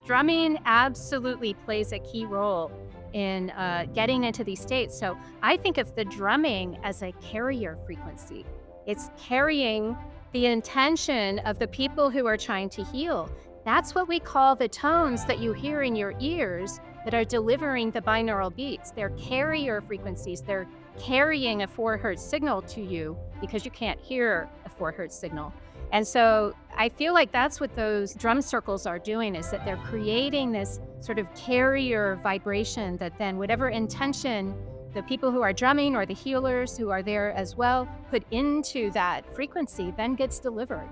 Drumming absolutely plays a key role in getting into these states. So I think of the drumming as a carrier frequency. It's carrying the intention of the people who are trying to heal. That's what we call the tones that you hear in your ears that are delivering the binaural beats. They're carrier frequencies. They're carrying a 4 hertz signal to you because you can't hear a 4 hertz signal. And so I feel like that's what those drum circles are doing, is that they're creating this sort of carrier vibration that then whatever intention the people who are drumming or the healers who are there as well put into that frequency then gets delivered.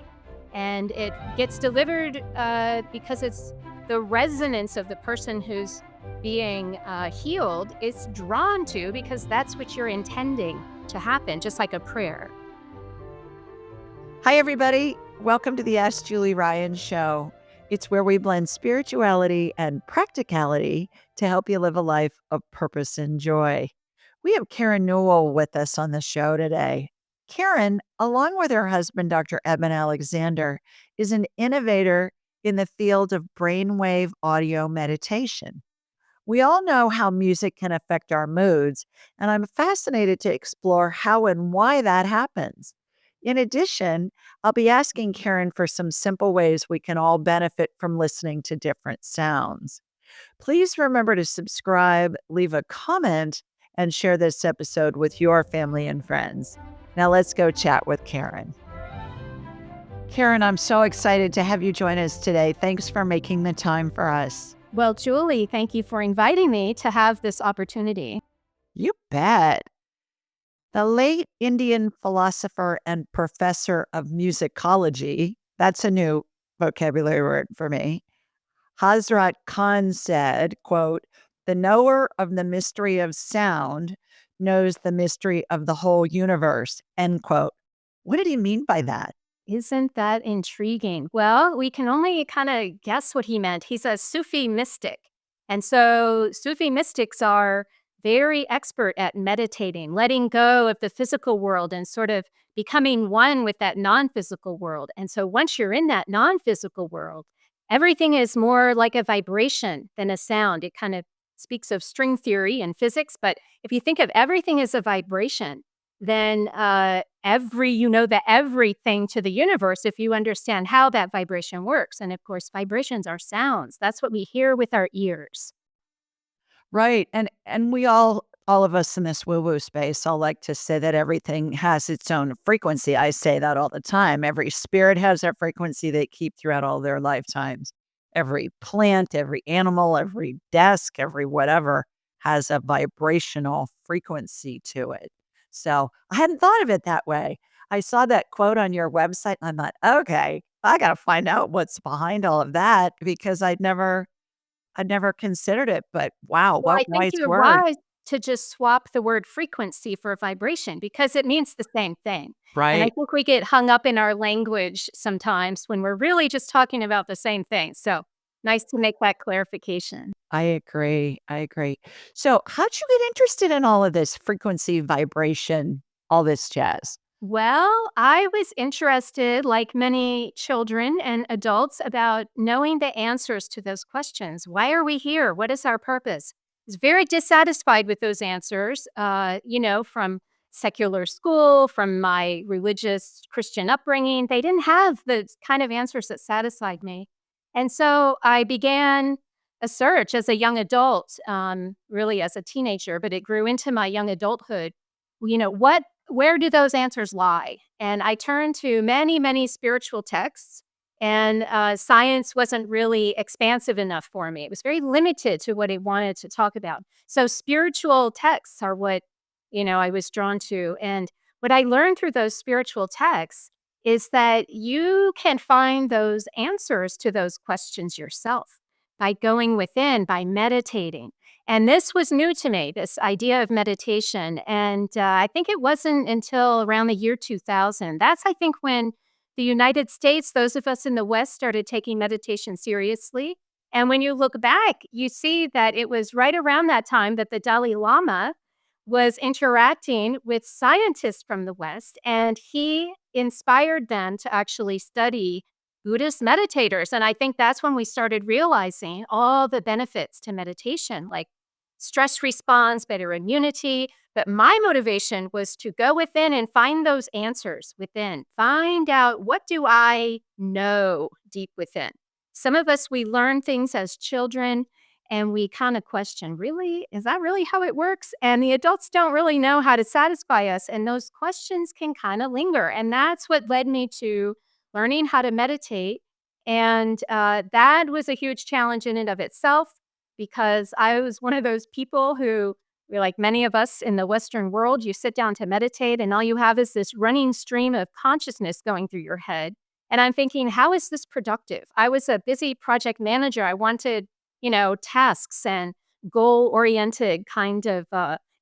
And it gets delivered because it's the resonance of the person who's being healed is drawn to, because that's what you're intending to happen, just like a prayer. Hi, everybody. Welcome to the Ask Julie Ryan Show. It's where we blend spirituality and practicality to help you live a life of purpose and joy. We have Karen Newell with us on the show today. Karen, along with her husband, Dr. Eben Alexander, is an innovator in the field of brainwave audio meditation. We all know how music can affect our moods, and I'm fascinated to explore how and why that happens. In addition, I'll be asking Karen for some simple ways we can all benefit from listening to different sounds. Please remember to subscribe, leave a comment, and share this episode with your family and friends. Now let's go chat with Karen. Karen, I'm so excited to have you join us today. Thanks for making the time for us. Well, Julie, thank you for inviting me to have this opportunity. You bet. The late Indian philosopher and professor of musicology, that's a new vocabulary word for me, Hazrat Khan said, quote, "The knower of the mystery of sound knows the mystery of the whole universe," end quote. What did he mean by that? Isn't that intriguing? Well, we can only kind of guess what he meant. He's a Sufi mystic. And so Sufi mystics are very expert at meditating, letting go of the physical world and sort of becoming one with that non-physical world. And so once you're in that non-physical world, everything is more like a vibration than a sound. It kind of speaks of string theory and physics, but if you think of everything as a vibration, then that everything to the universe, if you understand how that vibration works. And of course, vibrations are sounds. That's what we hear with our ears. Right. And we all of us in this woo-woo space all like to say that everything has its own frequency. I say that all the time. Every spirit has their frequency they keep throughout all their lifetimes. Every plant, every animal, every desk, every whatever has a vibrational frequency to it. So I hadn't thought of it that way. I saw that quote on your website and I thought, okay, I got to find out what's behind all of that because I'd never considered it, but wow, Well, what I think wise you're word, wise to just swap the word frequency for vibration because it means the same thing. And I right? think we get hung up in our language sometimes when we're really just talking about the same thing. So nice to make that clarification. I agree. I agree. So, how'd you get interested in all of this frequency, vibration, all this jazz? Well, I was interested, like many children and adults, about knowing the answers to those questions. Why are we here? What is our purpose? I was very dissatisfied with those answers, from secular school, from my religious Christian upbringing. They didn't have the kind of answers that satisfied me. And so I began a search as a young adult, really as a teenager, but it grew into my young adulthood. Where do those answers lie? And I turned to many, many spiritual texts, and science wasn't really expansive enough for me. It was very limited to what it wanted to talk about. So spiritual texts are what, I was drawn to. And what I learned through those spiritual texts is that you can find those answers to those questions yourself by going within, by meditating. And this was new to me, this idea of meditation. And I think it wasn't until around the year 2000. That's, I think, when the United States, those of us in the West, started taking meditation seriously. And when you look back, you see that it was right around that time that the Dalai Lama was interacting with scientists from the West, and he inspired them to actually study Buddhist meditators. And I think that's when we started realizing all the benefits to meditation, like stress response, better immunity. But my motivation was to go within and find those answers within, find out what do I know deep within. Some of us, we learn things as children and we kind of question, really? Is that really how it works? And the adults don't really know how to satisfy us. And those questions can kind of linger. And that's what led me to learning how to meditate. And that was a huge challenge in and of itself because I was one of those people who, like many of us in the Western world, you sit down to meditate and all you have is this running stream of consciousness going through your head. And I'm thinking, how is this productive? I was a busy project manager. I wanted, tasks and goal oriented kind of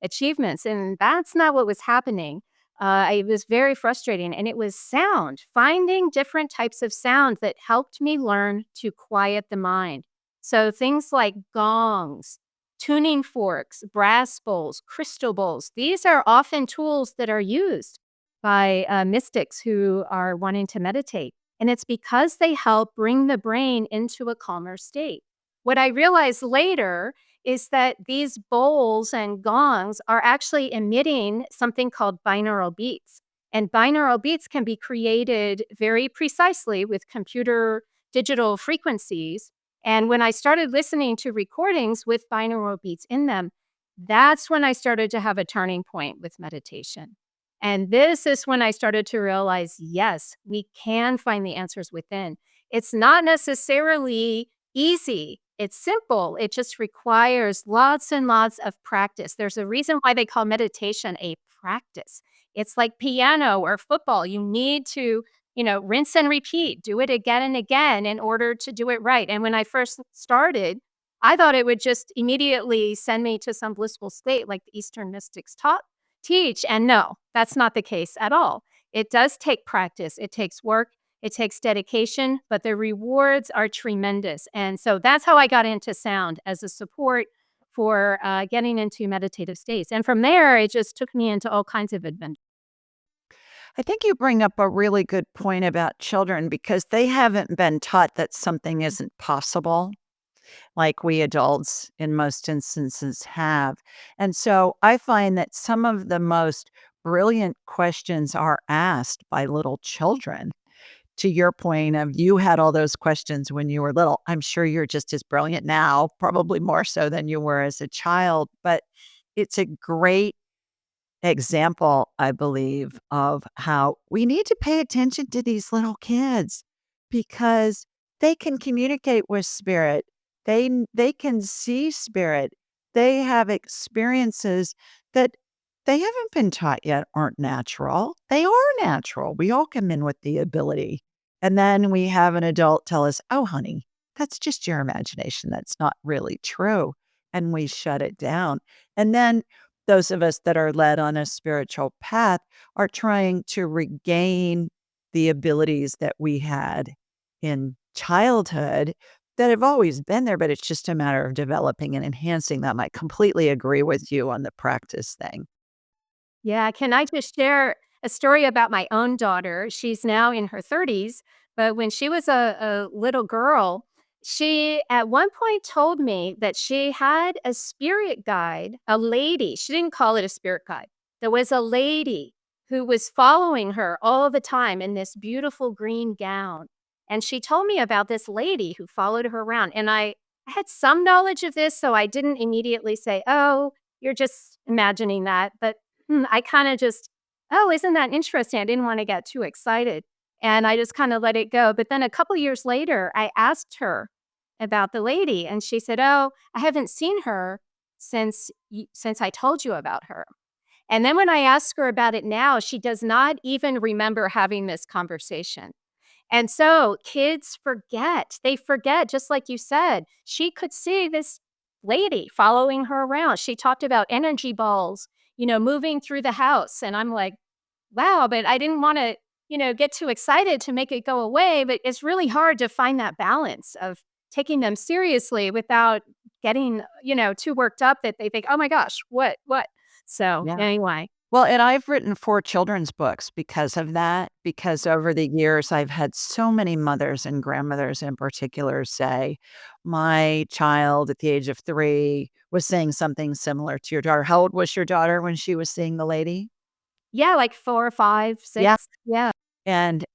achievements. And that's not what was happening. It was very frustrating. And it was sound, finding different types of sound that helped me learn to quiet the mind. So things like gongs, tuning forks, brass bowls, crystal bowls, these are often tools that are used by mystics who are wanting to meditate. And it's because they help bring the brain into a calmer state. What I realized later is that these bowls and gongs are actually emitting something called binaural beats. And binaural beats can be created very precisely with computer digital frequencies. And when I started listening to recordings with binaural beats in them, that's when I started to have a turning point with meditation. And this is when I started to realize, yes, we can find the answers within. It's not necessarily easy. It's simple. It just requires lots and lots of practice. There's a reason why they call meditation a practice. It's like piano or football. You need to, rinse and repeat, do it again and again in order to do it right. And when I first started, I thought it would just immediately send me to some blissful state like the Eastern mystics teach. And no, that's not the case at all. It does take practice, it takes work, it takes dedication, but the rewards are tremendous. And so that's how I got into sound as a support for getting into meditative states. And from there, it just took me into all kinds of adventures. I think you bring up a really good point about children because they haven't been taught that something isn't possible like we adults in most instances have. And so I find that some of the most brilliant questions are asked by little children. To your point of you had all those questions when you were little. I'm sure you're just as brilliant now, probably more so than you were as a child, but it's a great example, I believe, of how we need to pay attention to these little kids because they can communicate with spirit. They can see spirit. They have experiences that they haven't been taught yet aren't natural. They are natural. We all come in with the ability. And then we have an adult tell us, "Oh, honey, that's just your imagination. That's not really true." And we shut it down. And then those of us that are led on a spiritual path are trying to regain the abilities that we had in childhood that have always been there, but it's just a matter of developing and enhancing them. I completely agree with you on the practice thing. Yeah, can I just share a story about my own daughter? She's now in her 30s, but when she was a little girl, she at one point told me that she had a spirit guide, a lady. She didn't call it a spirit guide. There was a lady who was following her all the time in this beautiful green gown. And she told me about this lady who followed her around. And I had some knowledge of this, so I didn't immediately say, oh, you're just imagining that. But I kinda just, "Oh, isn't that interesting?" I didn't wanna get too excited, and I just kinda let it go, but then a couple years later, I asked her about the lady, and she said, "Oh, I haven't seen her since I told you about her." And then when I ask her about it now, she does not even remember having this conversation. And so kids forget. They forget, just like you said. She could see this lady following her around. She talked about energy balls, moving through the house. And I'm like, wow, but I didn't want to, get too excited to make it go away. But it's really hard to find that balance of taking them seriously without getting, too worked up that they think, oh my gosh, what? So Yeah. anyway. Well, and I've written 4 children's books because of that, because over the years, I've had so many mothers and grandmothers in particular say, "My child at the age of 3 was saying something similar to your daughter." How old was your daughter when she was seeing the lady? Yeah, like 4, 5, Yeah. 6. Yeah. And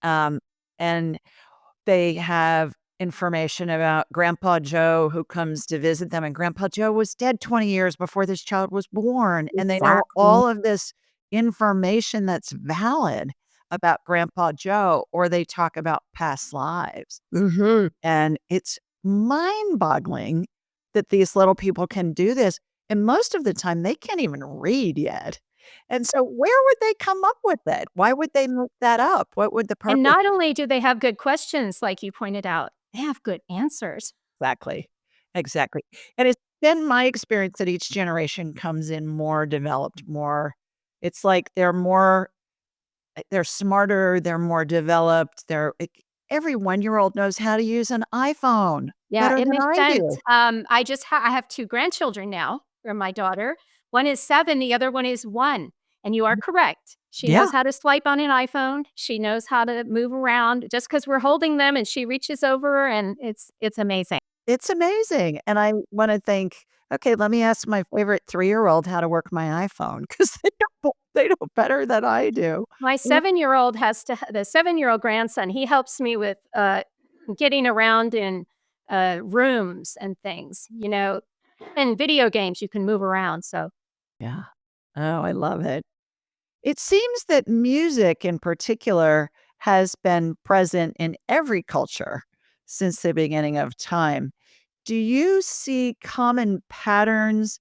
they have information about Grandpa Joe who comes to visit them, and Grandpa Joe was dead 20 years before this child was born, and they know Exactly. all of this information that's valid about Grandpa Joe, or they talk about past lives, Mhm. and it's mind-boggling that these little people can do this, and most of the time, they can't even read yet, and so where would they come up with it? Why would they make that up? What would the And purpose. not only do they have good questions, like you pointed out, they have good answers. Exactly. Exactly. And it's been my experience that each generation comes in more developed, more it's like they're more they're smarter, they're more developed, every one-year-old knows how to use an iPhone Yeah, better it than makes I sense. do. I have 2 grandchildren now from my daughter. One is 7, the other one is 1, and you are correct. She Yeah, knows how to swipe on an iPhone. She knows how to move around just because 'cause we're holding them and she reaches over and it's amazing. it's amazing, and I wanna think, "Okay, let me ask my favorite three-year-old how to work my iPhone because they know better than I do." My 7-year-old has to the 7-year-old grandson, he helps me with, getting around in, rooms and things, in video games, you can move around, so Yeah. Oh, I love it. It seems that music in particular has been present in every culture since the beginning of time. Do you see common patterns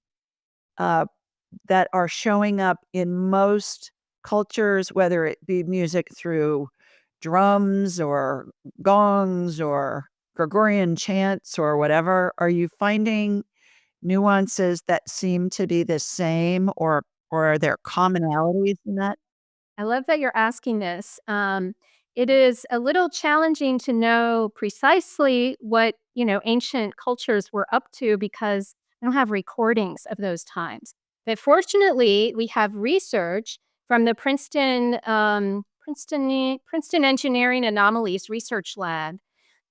uh, that are showing up in most cultures, whether it be music through drums or gongs or Gregorian chants or whatever? Are you finding nuances that seem to be the same, or are there commonalities in that? I love that you're asking this. It is a little challenging to know precisely what, ancient cultures were up to because I don't have recordings of those times. But fortunately, we have research from the Princeton Engineering Anomalies Research Lab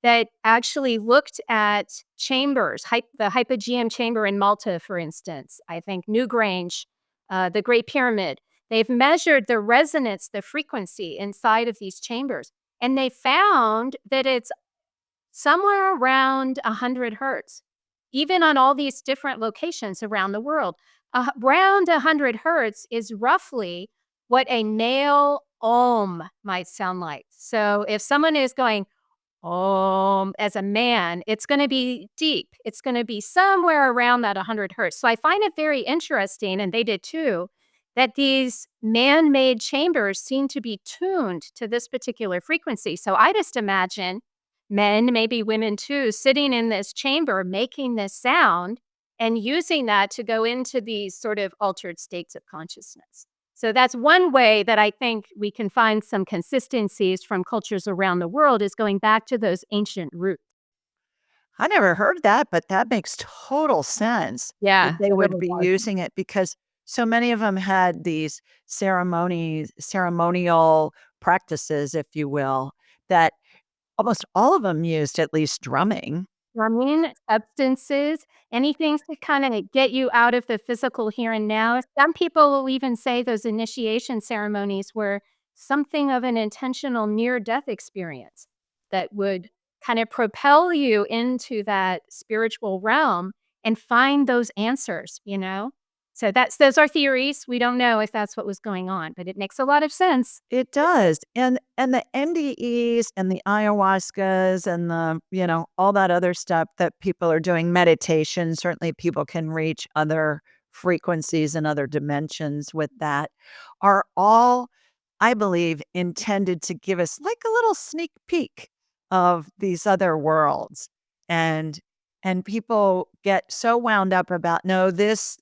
that actually looked at chambers, the hypogeum chamber in Malta, for instance. I think Newgrange, the Great Pyramid. They've measured the resonance, the frequency inside of these chambers, and they found that it's somewhere around 100 hertz, even on all these different locations around the world. Around 100 hertz is roughly what a male ohm might sound like. So if someone is going as a man, it's gonna be deep. It's gonna be somewhere around that 100 hertz. So I find it very interesting, and they did too, that these man-made chambers seem to be tuned to this particular frequency. So I just imagine men, maybe women too, sitting in this chamber making this sound and using that to go into these sort of altered states of consciousness. So that's one way that I think we can find some consistencies from cultures around the world is going back to those ancient roots. I never heard that, but that makes total sense that Yeah, they it would really be does. using it because so many of them had these ceremonial practices, if you will, that almost all of them used at least drumming. Drumming, substances, anything to kinda get you out of the physical here and now. Some people will even say those initiation ceremonies were something of an intentional near-death experience that would kind of propel you into that spiritual realm and find those answers. So those are theories. We don't know if that's what was going on, but it makes a lot of sense. It does, and the NDEs and the ayahuascas and all that other stuff that people are doing, meditation, certainly people can reach other frequencies and other dimensions with that, are all, I believe, intended to give us like a little sneak peek of these other worlds, and people get so wound up about, "No, this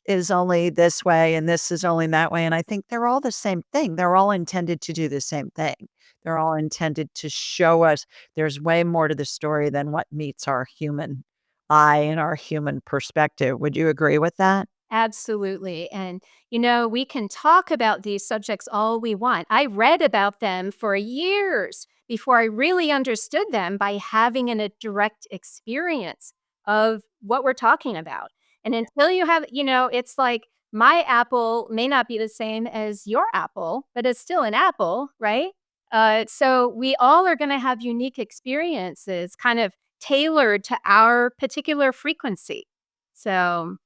is only this way and this is only that way," and I think they're all the same thing. They're all intended to do the same thing. They're all intended to show us there's way more to the story than what meets our human eye and our human perspective. Would you agree with that? Absolutely. And, we can talk about these subjects all we want. I read about them for years before I really understood them by having a direct experience of what we're talking about. And until you have, it's like my apple may not be the same as your apple, but it's still an apple, right? So we all are going to have unique experiences kind of tailored to our particular frequency. So,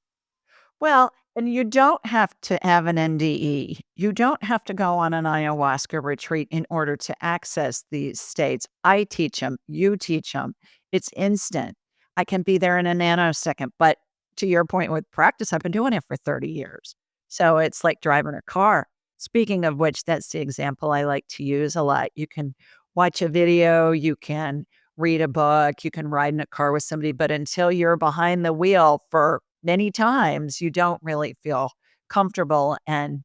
Well, and you don't have to have an NDE. You don't have to go on an ayahuasca retreat in order to access these states. I teach them, you teach them. It's instant. I can be there in a nanosecond. But to your point with practice, I've been doing it for 30 years. So it's like driving a car. Speaking of which, that's the example I like to use a lot. You can watch a video, you can read a book, you can ride in a car with somebody, but until you're behind the wheel for many times, you don't really feel comfortable and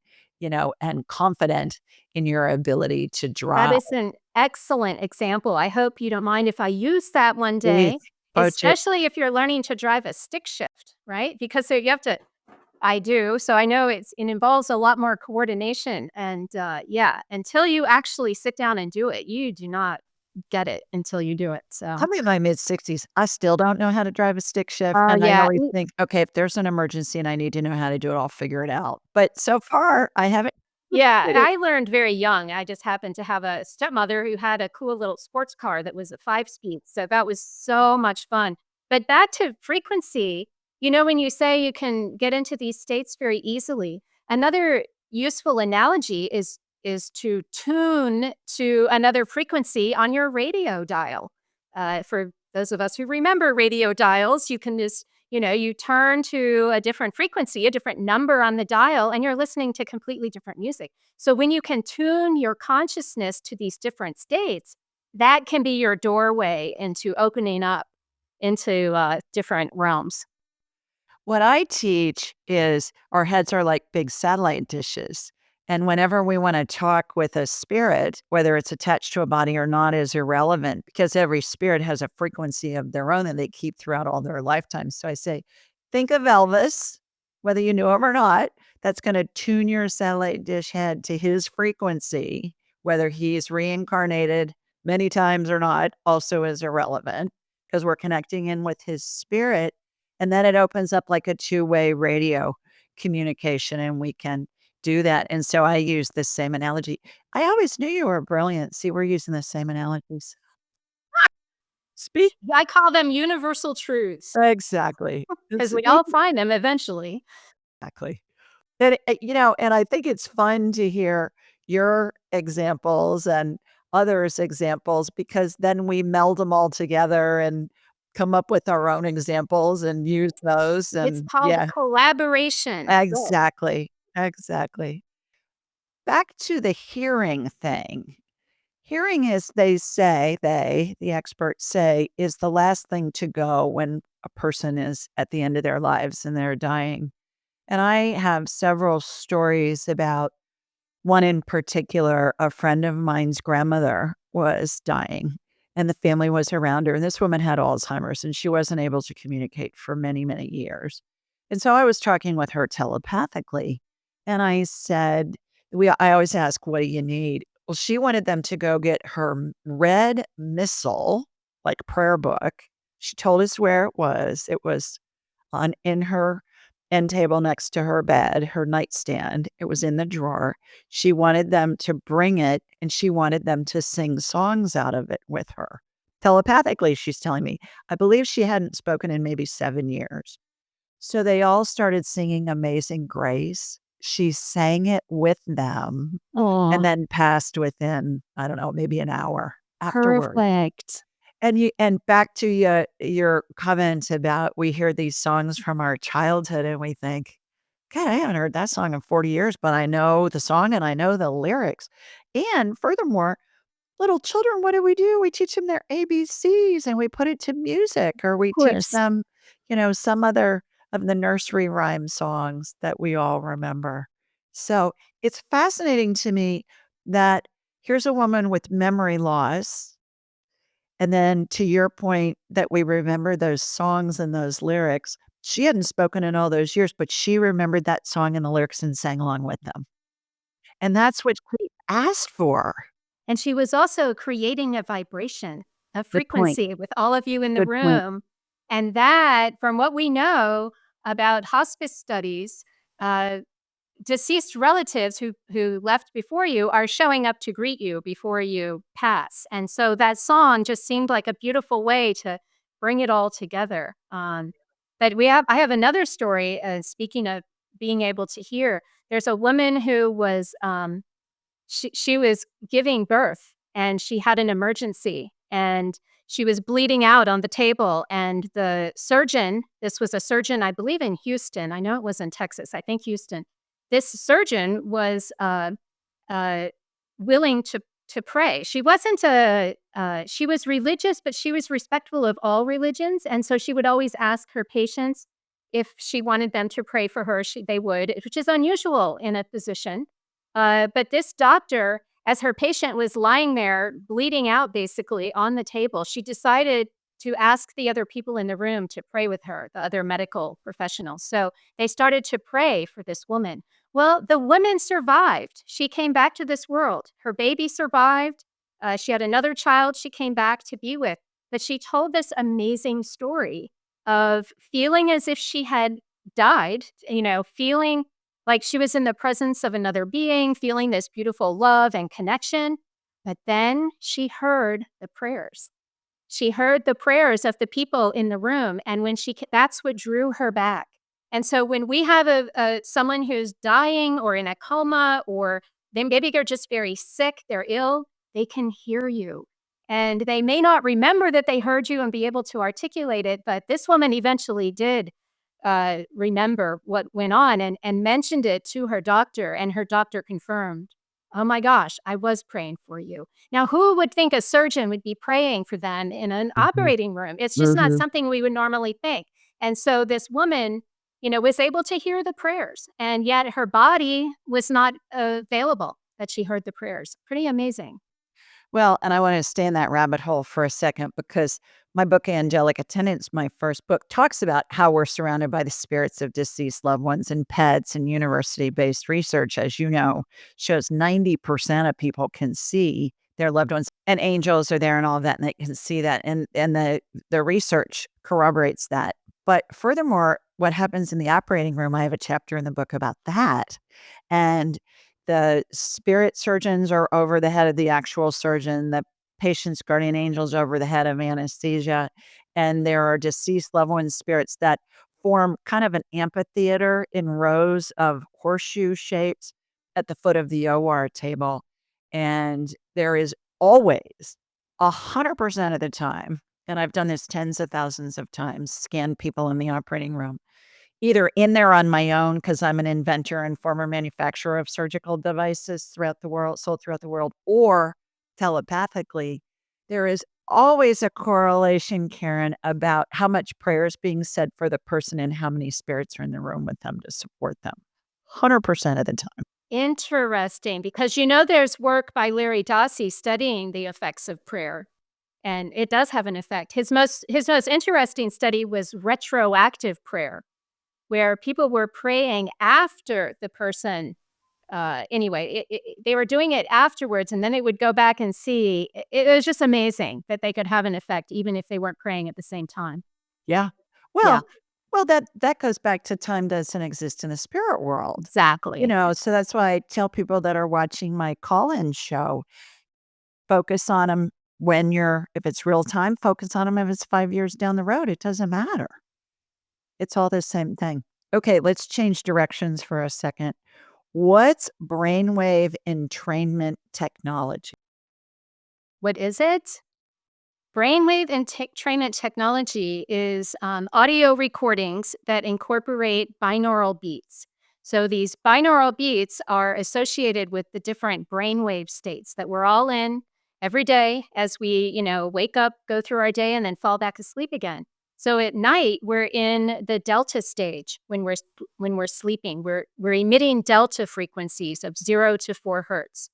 confident in your ability to that drive. is an excellent example. I hope you don't mind if I use that one Please day, poach it. especially if you're learning to drive a stick shift, right? Because you have to I do. So I know it involves a lot more coordination and, yeah, until you actually sit down and do it, you do not get it until you do it, so I'm in my mid-60s. I still don't know how to drive a stick shift, oh, and I yeah. always think, "Okay, if there's an emergency and I need to know how to do it, I'll figure it out." But so far, I haven't Yeah, did it. I learned very young. I just happened to have a stepmother who had a cool little sports car that was a 5-speed, so that was so much fun. But back to frequency, when you say you can get into these states very easily, another useful analogy is to tune to another frequency on your radio dial. For those of us who remember radio dials, you can just you turn to a different frequency, a different number on the dial, and you're listening to completely different music. So when you can tune your consciousness to these different states, that can be your doorway into opening up into different realms. What I teach is our heads are like big satellite dishes. And whenever we want to talk with a spirit, whether it's attached to a body or not, is irrelevant because every spirit has a frequency of their own that they keep throughout all their lifetimes. So I say, think of Elvis, whether you knew him or not, that's going to tune your satellite dish head to his frequency, whether he's reincarnated many times or not, also is irrelevant because we're connecting in with his spirit and then it opens up like a two-way radio communication, and we can do that. And so I use this same analogy. I always knew you were brilliant. See, we're using the same analogies. Speak I call them universal truths exactly. because It's we all find them eventually. exactly. And I think it's fun to hear your examples and others' examples because then we meld them all together and come up with our own examples and use those. It's And called yeah, collaboration. Good. exactly. Exactly. Back to the hearing thing. Hearing is, the experts say, is the last thing to go when a person is at the end of their lives and they're dying. And I have several stories about one in particular. A friend of mine's grandmother was dying and the family was around her. And this woman had Alzheimer's and she wasn't able to communicate for many, many years. And so I was talking with her telepathically. And I said, I always ask, what do you need? Well, she wanted them to go get her red missal, like prayer book. She told us where it was. It was on in her end table next to her bed, her nightstand. It was in the drawer. She wanted them to bring it and she wanted them to sing songs out of it with her. Telepathically, she's telling me. I believe she hadn't spoken in maybe 7 years. So they all started singing Amazing Grace. She sang it with them and Oh, then passed within, I don't know, maybe an hour afterward. perfect. And back to your comment about we hear these songs from our childhood and we think, "God, I haven't heard that song in 40 years, but I know the song and I know the lyrics." And furthermore, little children, what do? We teach them their ABCs and we put it to music or we Of teach course. them, some other of the nursery rhyme songs that we all remember. So, it's fascinating to me that here's a woman with memory loss and then to your point that we remember those songs and those lyrics, She hadn't spoken in all those years, but she remembered that song and the lyrics and sang along with them. And that's what she asked for. And she was also creating a vibration, a Good point. frequency with all of you in the Good point. room. And that, from what we know about hospice studies, uh, deceased relatives who left before you are showing up to greet you before you pass. And so that song just seemed like a beautiful way to bring it all together. But I have another story. Speaking of being able to hear, there's a woman who was she was giving birth and she had an emergency and she was bleeding out on the table, and the surgeon, this was a surgeon I believe in Houston. I know it was in Texas. I think Houston. This surgeon was uh, willing to pray. She wasn't a she was religious, but she was respectful of all religions, and so she would always ask her patients if she wanted them to pray for her. They would, which is unusual in a physician. But this doctor, as her patient was lying there bleeding out basically on the table, she decided to ask the other people in the room to pray with her, the other medical professionals. So they started to pray for this woman. Well, the woman survived. She came back to this world. Her baby survived. She had another child she came back to be with. But she told this amazing story of feeling as if she had died, feeling like she was in the presence of another being, feeling this beautiful love and connection. But then she heard the prayers. She heard the prayers of the people in the room, and that's what drew her back. And so when we have someone who's dying or in a coma, or maybe they're just very sick, they're ill, they can hear you. And they may not remember that they heard you and be able to articulate it, but this woman eventually did remember what went on and mentioned it to her doctor, and her doctor confirmed, "Oh my gosh, I was praying for you." Now, who would think a surgeon would be praying for them in an Mhm. operating room? It's just not Mhm. something we would normally think. And so this woman, was able to hear the prayers, and yet her body was not available that she heard the prayers. Pretty amazing. Well, and I want to stay in that rabbit hole for a second because my book, Angelic Attendants, my first book, talks about how we're surrounded by the spirits of deceased loved ones and pets, and university based research, as you know, shows 90% of people can see their loved ones, and angels are there and all of that, and they can see that. And the research corroborates that. But furthermore, what happens in the operating room, I have a chapter in the book about that. And the spirit surgeons are over the head of the actual surgeon, the patient's guardian angels over the head of anesthesia, and there are deceased loved ones' spirits that form kind of an amphitheater in rows of horseshoe shapes at the foot of the OR table. And there is always 100% of the time, and I've done this tens of thousands of times, scanned people in the operating room, either in there on my own because 'cause I'm an inventor and former manufacturer of surgical devices throughout the world, sold throughout the world, or telepathically. There is always a correlation, Karen, about how much prayer is being said for the person and how many spirits are in the room with them to support them. 100% of the time. Interesting, because there's work by Larry Dossey studying the effects of prayer. And it does have an effect. His most interesting study was retroactive prayer, where people were praying after the person. Anyway, they were doing it afterwards, and then they would go back and see. It was just amazing that they could have an effect, even if they weren't praying at the same time. Yeah. Yeah, Well, that goes back to time doesn't exist in the spirit world. exactly. So that's why I tell people that are watching my call-in show, focus on them when if it's real time, focus on them if it's 5 years down the road, it doesn't matter. It's all the same thing. Okay, let's change directions for a second. What's brainwave entrainment technology? What is it? Brainwave entrainment technology is audio recordings that incorporate binaural beats. So these binaural beats are associated with the different brainwave states that we're all in every day as we, wake up, go through our day, and then fall back asleep again. So at night, we're in the delta stage when we're sleeping. We're emitting delta frequencies of 0 to 4 hertz.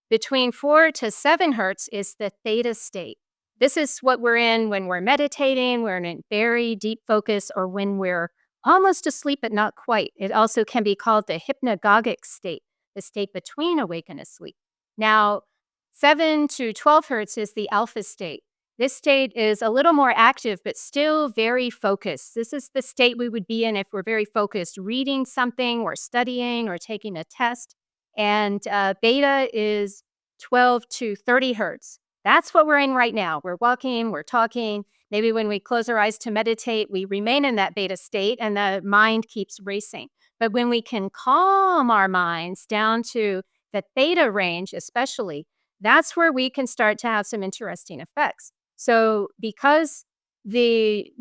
Between 4 to 7 hertz is the theta state. This is what we're in when we're meditating, we're in a very deep focus, or when we're almost asleep, but not quite. It also can be called the hypnagogic state, the state between awake and asleep. Now, 7 to 12 hertz is the alpha state. This state is a little more active, but still very focused. This is the state we would be in if we're very focused, reading something or studying or taking a test. And beta is 12 to 30 hertz. That's what we're in right now. We're walking, we're talking. Maybe when we close our eyes to meditate, we remain in that beta state and the mind keeps racing. But when we can calm our minds down to the theta range, especially, that's where we can start to have some interesting effects. So, because the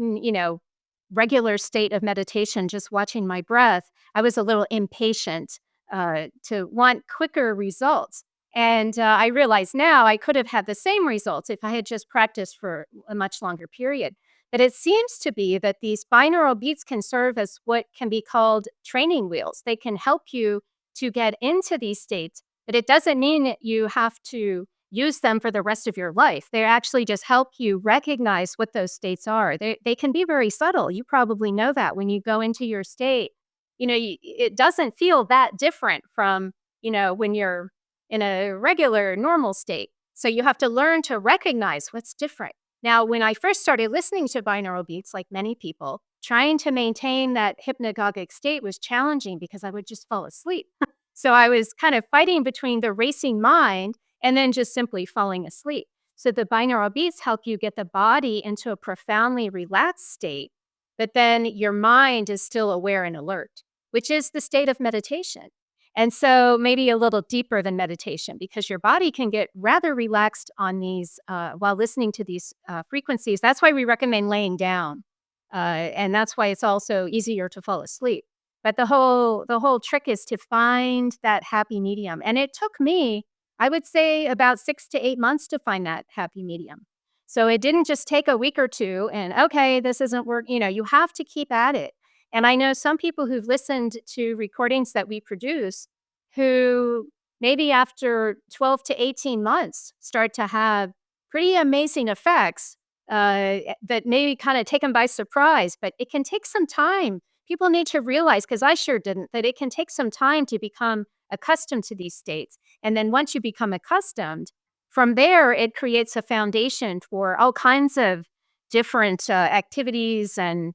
regular state of meditation, just watching my breath, I was a little impatient to want quicker results. And I realize now I could have had the same results if I had just practiced for a much longer period. But it seems to be that these binaural beats can serve as what can be called training wheels. They can help you to get into these states, but it doesn't mean that you have to use them for the rest of your life. They actually just help you recognize what those states are. They can be very subtle. You probably know that when you go into your state, it doesn't feel that different from, when you're in a regular, normal state. So you have to learn to recognize what's different. Now, when I first started listening to binaural beats, like many people, trying to maintain that hypnagogic state was challenging because I would just fall asleep. So I was kind of fighting between the racing mind and then just simply falling asleep. So the binaural beats help you get the body into a profoundly relaxed state, but then your mind is still aware and alert, which is the state of meditation. And so maybe a little deeper than meditation because your body can get rather relaxed on these while listening to these frequencies. That's why we recommend laying down. And that's why it's also easier to fall asleep. But the whole trick is to find that happy medium. And it took me, I would say, about 6 to 8 months to find that happy medium. So it didn't just take a week or two and, okay, this isn't working. You have to keep at it. And I know some people who've listened to recordings that we produce who maybe after 12 to 18 months start to have pretty amazing effects that maybe kind of take them by surprise, but it can take some time. People need to realize, because I sure didn't, that it can take some time to become accustomed to these states. And then once you become accustomed, from there, it creates a foundation for all kinds of different activities and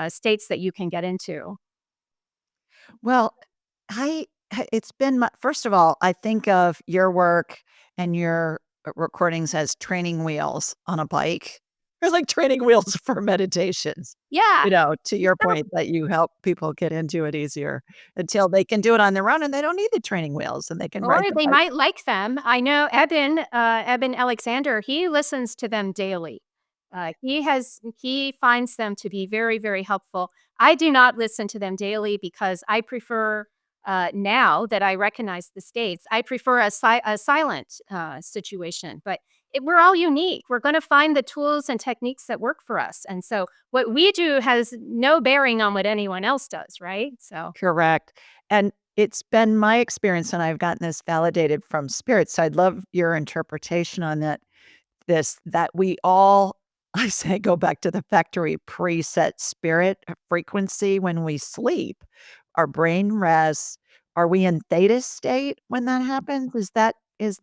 states that you can get into. Well, I it's been my first of all, I think of your work and your recordings as training wheels on a bike. They're like training wheels for meditations, Yeah. to your point that you help people get into it easier until they can do it on their own and they don't need the training wheels and they can Or ride the they bike. might like them. I know Eben Alexander, he listens to them daily. He finds them to be very, very helpful. I do not listen to them daily because I prefer, now that I recognize the states, I prefer a silent situation. But we're all unique. We're going to find the tools and techniques that work for us. And so what we do has no bearing on what anyone else does, right? So, Correct. And it's been my experience, and I've gotten this validated from spirit. So I'd love your interpretation on that. That we all, I say, go back to the factory preset spirit frequency when we sleep. Our brain rests. Are we in theta state when that happens? Is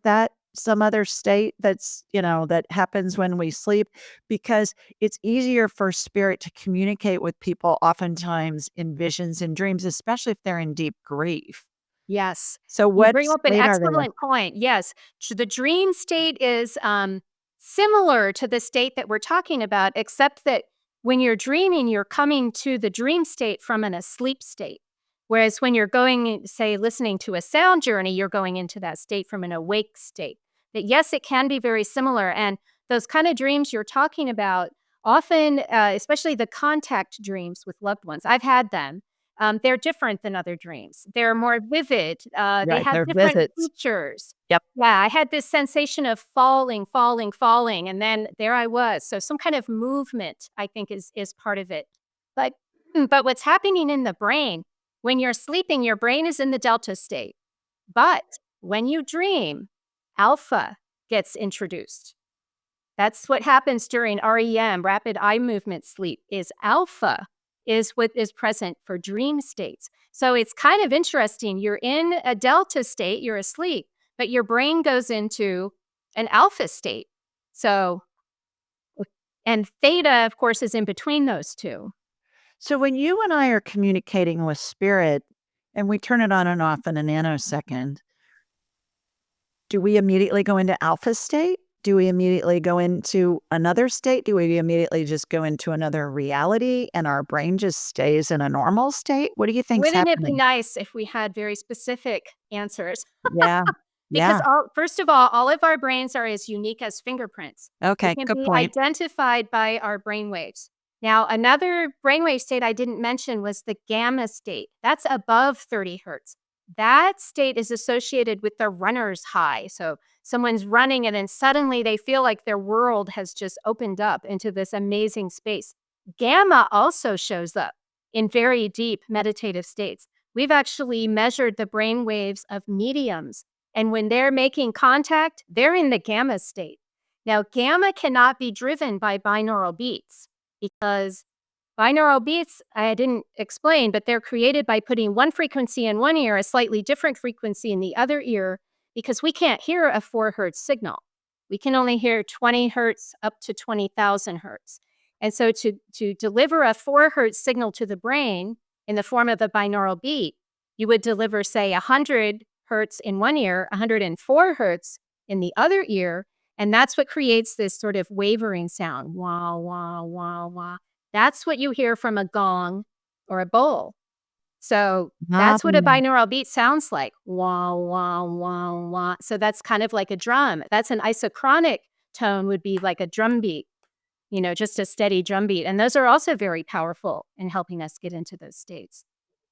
that some other state that happens when we sleep? Because it's easier for spirit to communicate with people oftentimes in visions and dreams, especially if they're in deep grief. yes. So You what bring up an state are they in? excellent point. Yes. The dream state is similar to the state that we're talking about, except that when you're dreaming, you're coming to the dream state from an asleep state. Whereas when you're going, say, listening to a sound journey, you're going into that state from an awake state. But yes, it can be very similar. And those kind of dreams you're talking about, often, especially the contact dreams with loved ones, I've had them. They're different than other dreams. They're more vivid. They Right, have they're different visits. features. Yep. Yeah, I had this sensation of falling, falling, falling, and then there I was. So some kind of movement, I think, is part of it. But but what's happening in the brain when you're sleeping, your brain is in the delta state. But when you dream, alpha gets introduced. That's what happens during REM, rapid eye movement sleep, is alpha is what is present for dream states. So it's kind of interesting. You're in a delta state, you're asleep, but your brain goes into an alpha state. So, and theta, of course, is in between those two. So when you and I are communicating with spirit and we turn it on and off in a nanosecond, do we immediately go into alpha state? Do we immediately go into another state? Do we immediately just go into another reality and our brain just stays in a normal state? What do you think's Wouldn't it be happening? nice if we had very specific answers? Yeah. Because Yeah. first of all of our brains are as unique as fingerprints. They Okay. can Good be point. identified by our brain waves. Now, another brainwave state I didn't mention was the gamma state. That's above 30 hertz. That state is associated with the runner's high. So someone's running and then suddenly they feel like their world has just opened up into this amazing space. Gamma also shows up in very deep meditative states. We've actually measured the brain waves of mediums, and when they're making contact, they're in the gamma state. Now, gamma cannot be driven by binaural beats because binaural beats, I didn't explain, but they're created by putting one frequency in one ear, a slightly different frequency in the other ear, because we can't hear a 4 hertz signal. We can only hear 20 hertz up to 20,000 hertz. And so to deliver a 4 hertz signal to the brain in the form of a binaural beat, you would deliver, say, 100 hertz in one ear, 104 hertz in the other ear. And that's what creates this sort of wavering sound, wah, wah, wah, wah. That's what you hear from a gong or a bowl. So that's what a Um, binaural beat sounds like. Wah, wah, wah, wah. So that's kind of like a drum. That's an isochronic tone would be like a drum beat, just a steady drum beat. And those are also very powerful in helping us get into those states.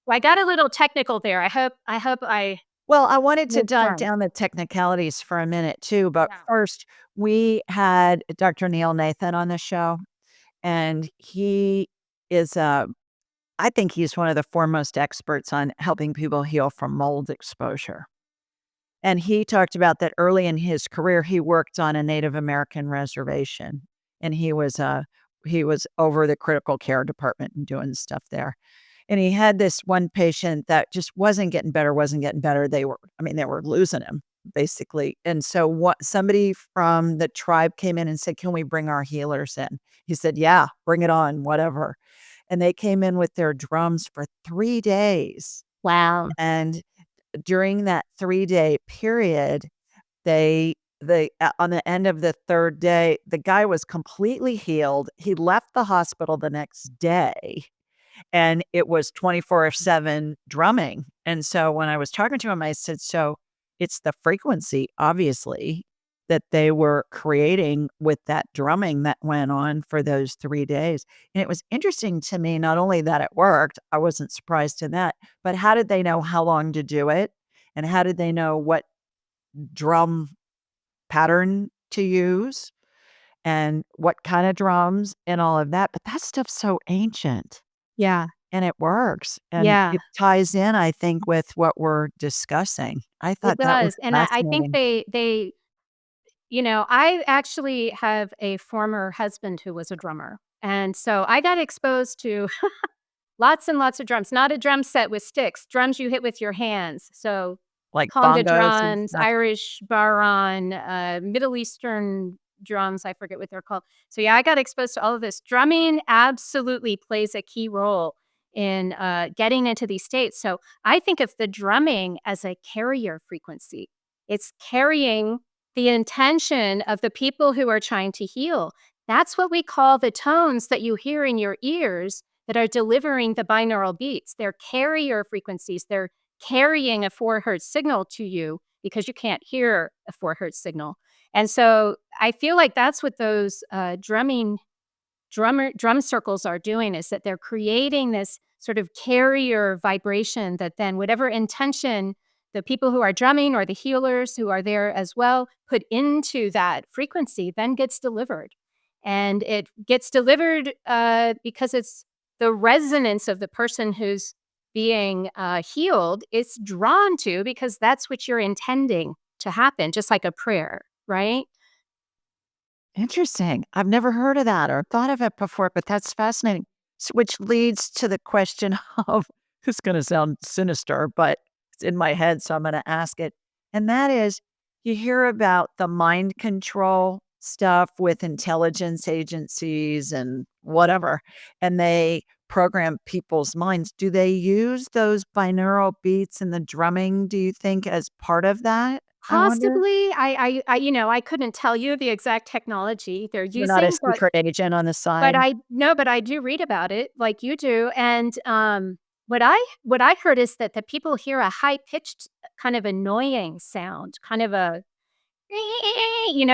Well, I got a little technical there. I well, I wanted to moved dive far. down the technicalities for a minute too, but Yeah. first, we had Dr. Neil Nathan on the show, and he is I think he's one of the foremost experts on helping people heal from mold exposure. And he talked about that early in his career, he worked on a Native American reservation, and he was over the critical care department and doing stuff there. And he had this one patient that just wasn't getting better, wasn't getting better. They were losing him basically. And so what somebody from the tribe came in and said, "Can we bring our healers in?" He said, "Yeah, bring it on, whatever." And they came in with their drums for 3 days. Wow. And during that 3-day period, on the end of the 3rd day, the guy was completely healed. He left the hospital the next day, and it was 24/7 drumming. And so when I was talking to him, I said, "So it's the frequency, obviously, that they were creating with that drumming that went on for those 3 days." And it was interesting to me, not only that it worked, I wasn't surprised in that, but how did they know how long to do it? And how did they know what drum pattern to use and what kind of drums and all of that? But that stuff's so ancient. Yeah. And it works, and Yeah. it ties in, I think, with what we're discussing. I It thought that was does. And I think fascinating. I actually have a former husband who was a drummer. And so I got exposed to lots and lots of drums, not a drum set with sticks, drums you hit with your hands. So Like conga bongos and drums, stuff. Irish baron, Middle Eastern drums, I forget what they're called. So yeah, I got exposed to all of this. Drumming absolutely plays a key role in getting into these states. So I think of the drumming as a carrier frequency. It's carrying the intention of the people who are trying to heal. That's what we call the tones that you hear in your ears that are delivering the binaural beats. They're carrier frequencies. They're carrying a 4 hertz signal to you because you can't hear a 4 hertz signal. And so I feel like that's what those drum circles are doing, is that they're creating this sort of carrier vibration that then whatever intention the people who are drumming or the healers who are there as well put into that frequency then gets delivered. And it gets delivered because it's the resonance of the person who's being healed is drawn to, because that's what you're intending to happen, just like a prayer, right? Interesting. I've never heard of that or thought of it before, but that's fascinating. Which leads to the question of this is going to sound sinister, but it's in my head, so I'm going to ask it. And that is, you hear about the mind control stuff with intelligence agencies and whatever, and they program people's minds. Do they use those binaural beats and the drumming, do you think, as part of that? I wonder. Possibly, I couldn't tell you the exact technology they're You're not a using, secret agent on the but side? I no, but I do read about it like you do, and, what I heard is that the people hear a high-pitched, kind of annoying sound, kind of a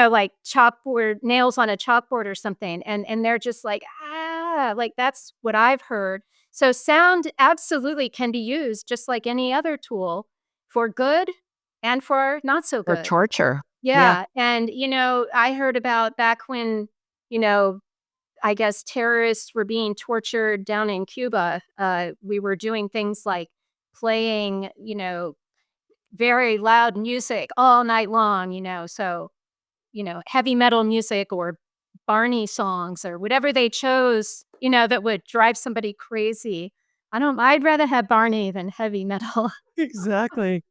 like chalkboard nails on a chalkboard or something, and they're just like, "Ah," like, that's what I've heard. So sound absolutely can be used just like any other tool for good and for not so Or good. torture? Yeah, Yeah, and, I heard about back when, you know, I guess terrorists were being tortured down in Cuba, we were doing things like playing, very loud music all night long, so heavy metal music or Barney songs or whatever they chose, that would drive somebody crazy. I'd rather have Barney than heavy metal. exactly.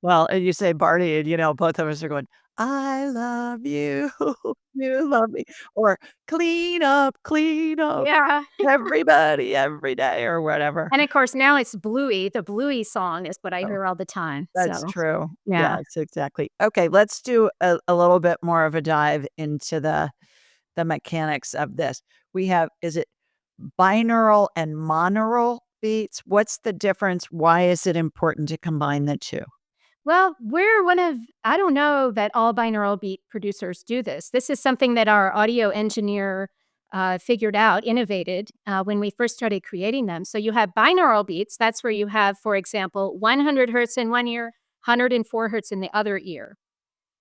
Well, and you say Barney, and, both of us are going, "I love you, you love me," or clean up, Yeah. everybody, every day," or whatever. And of course, now it's Bluey. The Bluey song is what I Oh, hear all the time. that's So, true. yeah. Yes, exactly. Okay, let's do a little bit more of a dive into the mechanics of this. We have is it binaural and monaural beats? What's the difference? Why is it important to combine the 2? Well, I don't know that all binaural beat producers do this. This is something that our audio engineer figured out, innovated when we first started creating them. So you have binaural beats. That's where you have, for example, 100 hertz in one ear, 104 hertz in the other ear.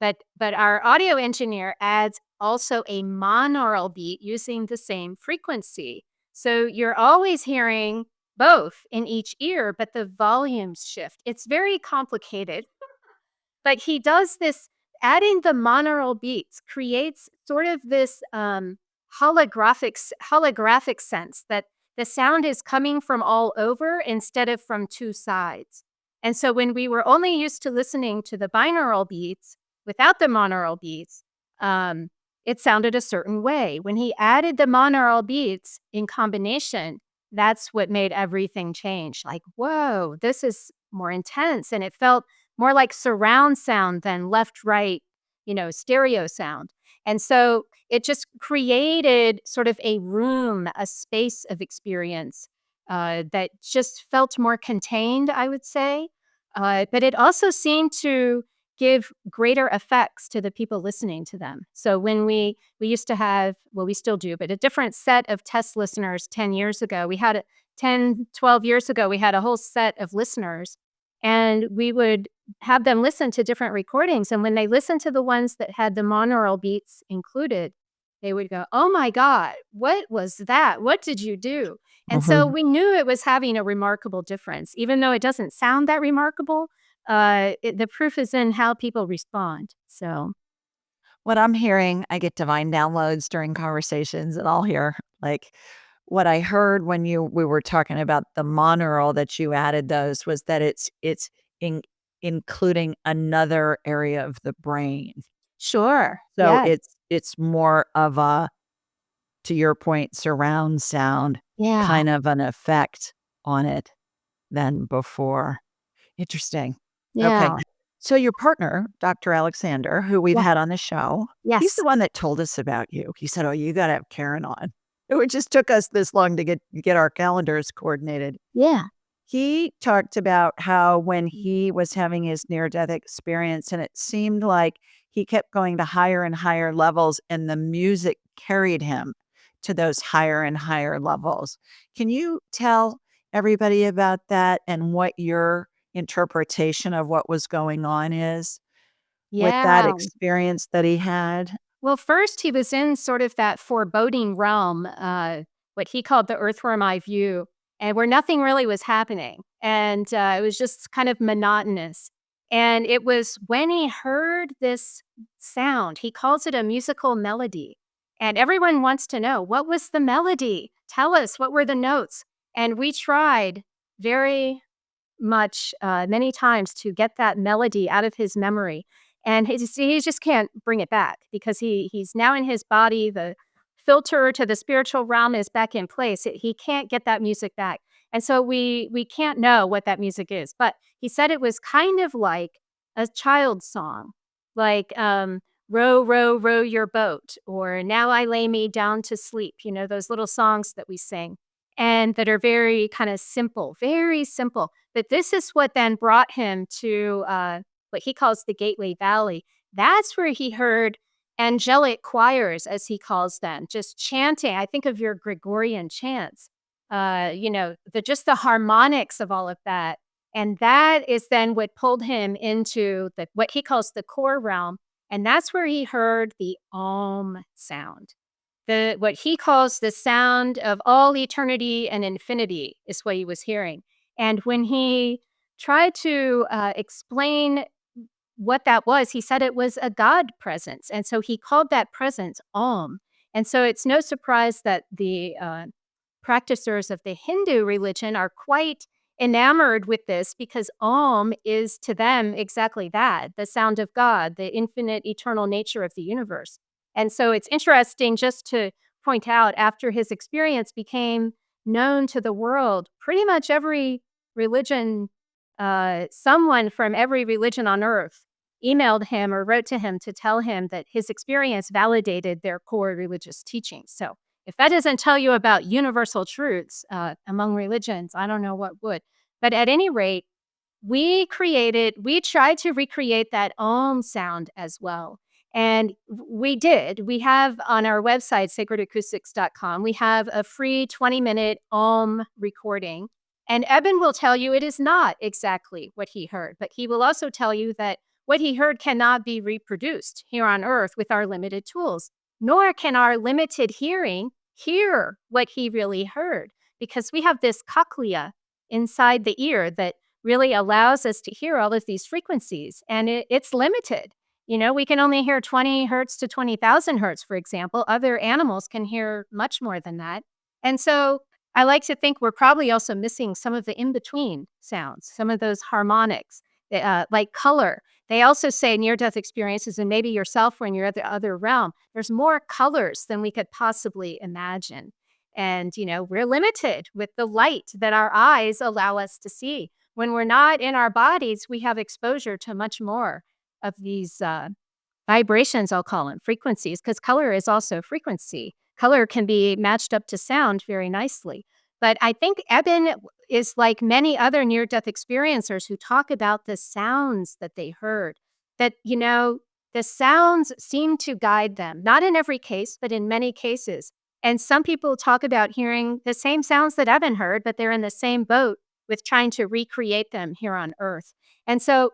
But our audio engineer adds also a monaural beat using the same frequency. So you're always hearing both in each ear, but the volumes shift. It's very complicated. But he does this adding the monaural beats creates sort of this, holographic sense that the sound is coming from all over instead of from 2 sides. And so when we were only used to listening to the binaural beats without the monaural beats, it sounded a certain way. When he added the monaural beats in combination, that's what made everything change. Like, "Whoa, this is more intense," and it felt more like surround sound than left, right, stereo sound. And so it just created sort of a room, a space of experience that just felt more contained, I would say. But it also seemed to give greater effects to the people listening to them. So when we used to have, well, we still do, but a different set of test listeners 10 years ago. We had 10, 12 years ago, we had a whole set of listeners and we would have them listen to different recordings, and when they listened to the ones that had the monaural beats included, they would go, "Oh my god, what was that? What did you do?" And so Mhm. we knew it was having a remarkable difference. Even though it doesn't sound that remarkable, the proof is in how people respond. So, What I'm hearing, I get divine downloads during conversations, and I'll hear, like, what I heard when we were talking about the monaural that you added those was that it's in including another area of the brain. sure. So Yes. it's more of a, to your point, surround sound, Yeah. kind of an effect on it than before. Interesting. Okay. Yeah. So your partner, Dr. Alexander, who we've Yeah. had on the show, he's the Yes. one that told us about you. He said, "Oh, you gotta have Karen on." It just took us this long to get our calendars coordinated. Yeah. He talked about how when he was having his near-death experience, and it seemed like he kept going to higher and higher levels, and the music carried him to those higher and higher levels. Can you tell everybody about that and what your interpretation of what was going on is with that Yeah. experience that he had? Well, first, he was in sort of that foreboding realm, what he called the earthworm eye view, and where nothing really was happening. And it was just kind of monotonous. And it was when he heard this sound, he calls it a musical melody. And everyone wants to know, what was the melody? Tell us, what were the notes? And we tried very much, many times to get that melody out of his memory. And he just can't bring it back because he's now in his body. The filter to the spiritual realm is back in place. He can't get that music back. And so we can't know what that music is. But he said it was kind of like a child's song, like row, row, row your boat, or now I lay me down to sleep, those little songs that we sing and that are very kind of simple, very simple. But this is what then brought him to what he calls the Gateway Valley. That's where he heard angelic choirs, as he calls them, just chanting. I think of your Gregorian chants, just the harmonics of all of that. And that is then what pulled him into what he calls the core realm. And that's where he heard the Om sound. What he calls the sound of all eternity and infinity is what he was hearing. And when he tried to explain what that was, he said it was a God presence. And so he called that presence Om. And so it's no surprise that the practitioners of the Hindu religion are quite enamored with this because Om is to them exactly that, the sound of God, the infinite eternal nature of the universe. And so it's interesting just to point out after his experience became known to the world, pretty much every religion, someone from every religion on earth emailed him or wrote to him to tell him that his experience validated their core religious teachings. So if that doesn't tell you about universal truths among religions, I don't know what would. But at any rate, we tried to recreate that Om sound as well. And we did. We have on our website, sacredacoustics.com, we have a free 20-minute Om recording. And Eben will tell you it is not exactly what he heard, but he will also tell you that what he heard cannot be reproduced here on earth with our limited tools, nor can our limited hearing hear what he really heard, because we have this cochlea inside the ear that really allows us to hear all of these frequencies, and it's limited. We can only hear 20 hertz to 20,000 hertz, for example. Other animals can hear much more than that. And so I like to think we're probably also missing some of the in-between sounds, some of those harmonics, like color. They also say near-death experiences, and maybe yourself when you're at the other realm, there's more colors than we could possibly imagine. And, we're limited with the light that our eyes allow us to see. When we're not in our bodies, we have exposure to much more of these vibrations, I'll call them, frequencies, because color is also frequency. Color can be matched up to sound very nicely. But I think Eben is like many other near-death experiencers who talk about the sounds that they heard, that, the sounds seem to guide them, not in every case, but in many cases. And some people talk about hearing the same sounds that Eben heard, but they're in the same boat with trying to recreate them here on Earth. And so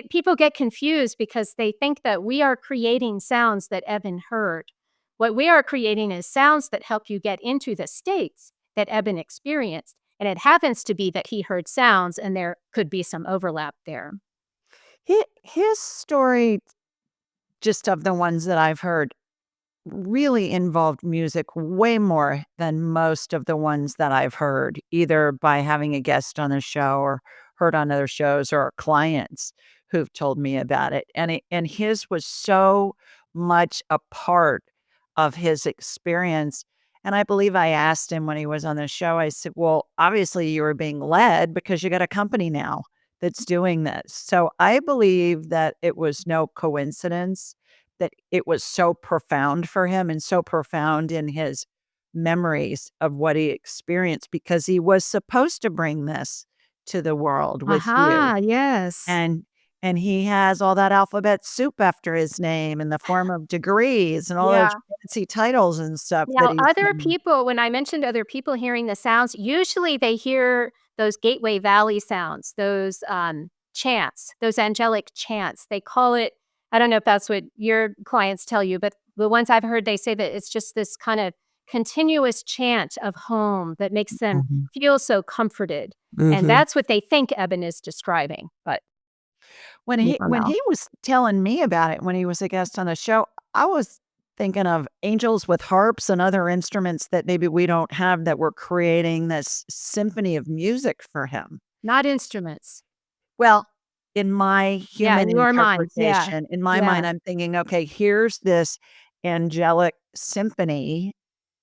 people get confused because they think that we are creating sounds that Eben heard. What we are creating is sounds that help you get into the states that Eben experienced. And it happens to be that he heard sounds, and there could be some overlap there. His story, just of the ones that I've heard, really involved music way more than most of the ones that I've heard, either by having a guest on the show or heard on other shows or clients who've told me about it. And his was so much a part of his experience. And I believe I asked him when he was on the show, I said, well, obviously you were being led because you got a company now that's doing this. So I believe that it was no coincidence that it was so profound for him and so profound in his memories of what he experienced, because he was supposed to bring this to the world with you. Aha, yes. And and he has all that alphabet soup after his name in the form of degrees and all those Yeah. fancy titles and stuff that Now, he's other been. people, when I mentioned other people hearing the sounds, usually they hear those Gateway Valley sounds, those chants, those angelic chants. They call it, I don't know if that's what your clients tell you, but the ones I've heard, they say that it's just this kind of continuous chant of home that makes them Mhm. feel so comforted. And Mhm. that's what they think Eben is describing, but When we he don't when know. he was telling me about it when he was a guest on the show, I was thinking of angels with harps and other instruments that maybe we don't have, that we're creating this symphony of music for him. Not instruments. Well, in my Yeah, human in your mind. Yeah. interpretation, in my Yeah. mind, I'm thinking, okay, here's this angelic symphony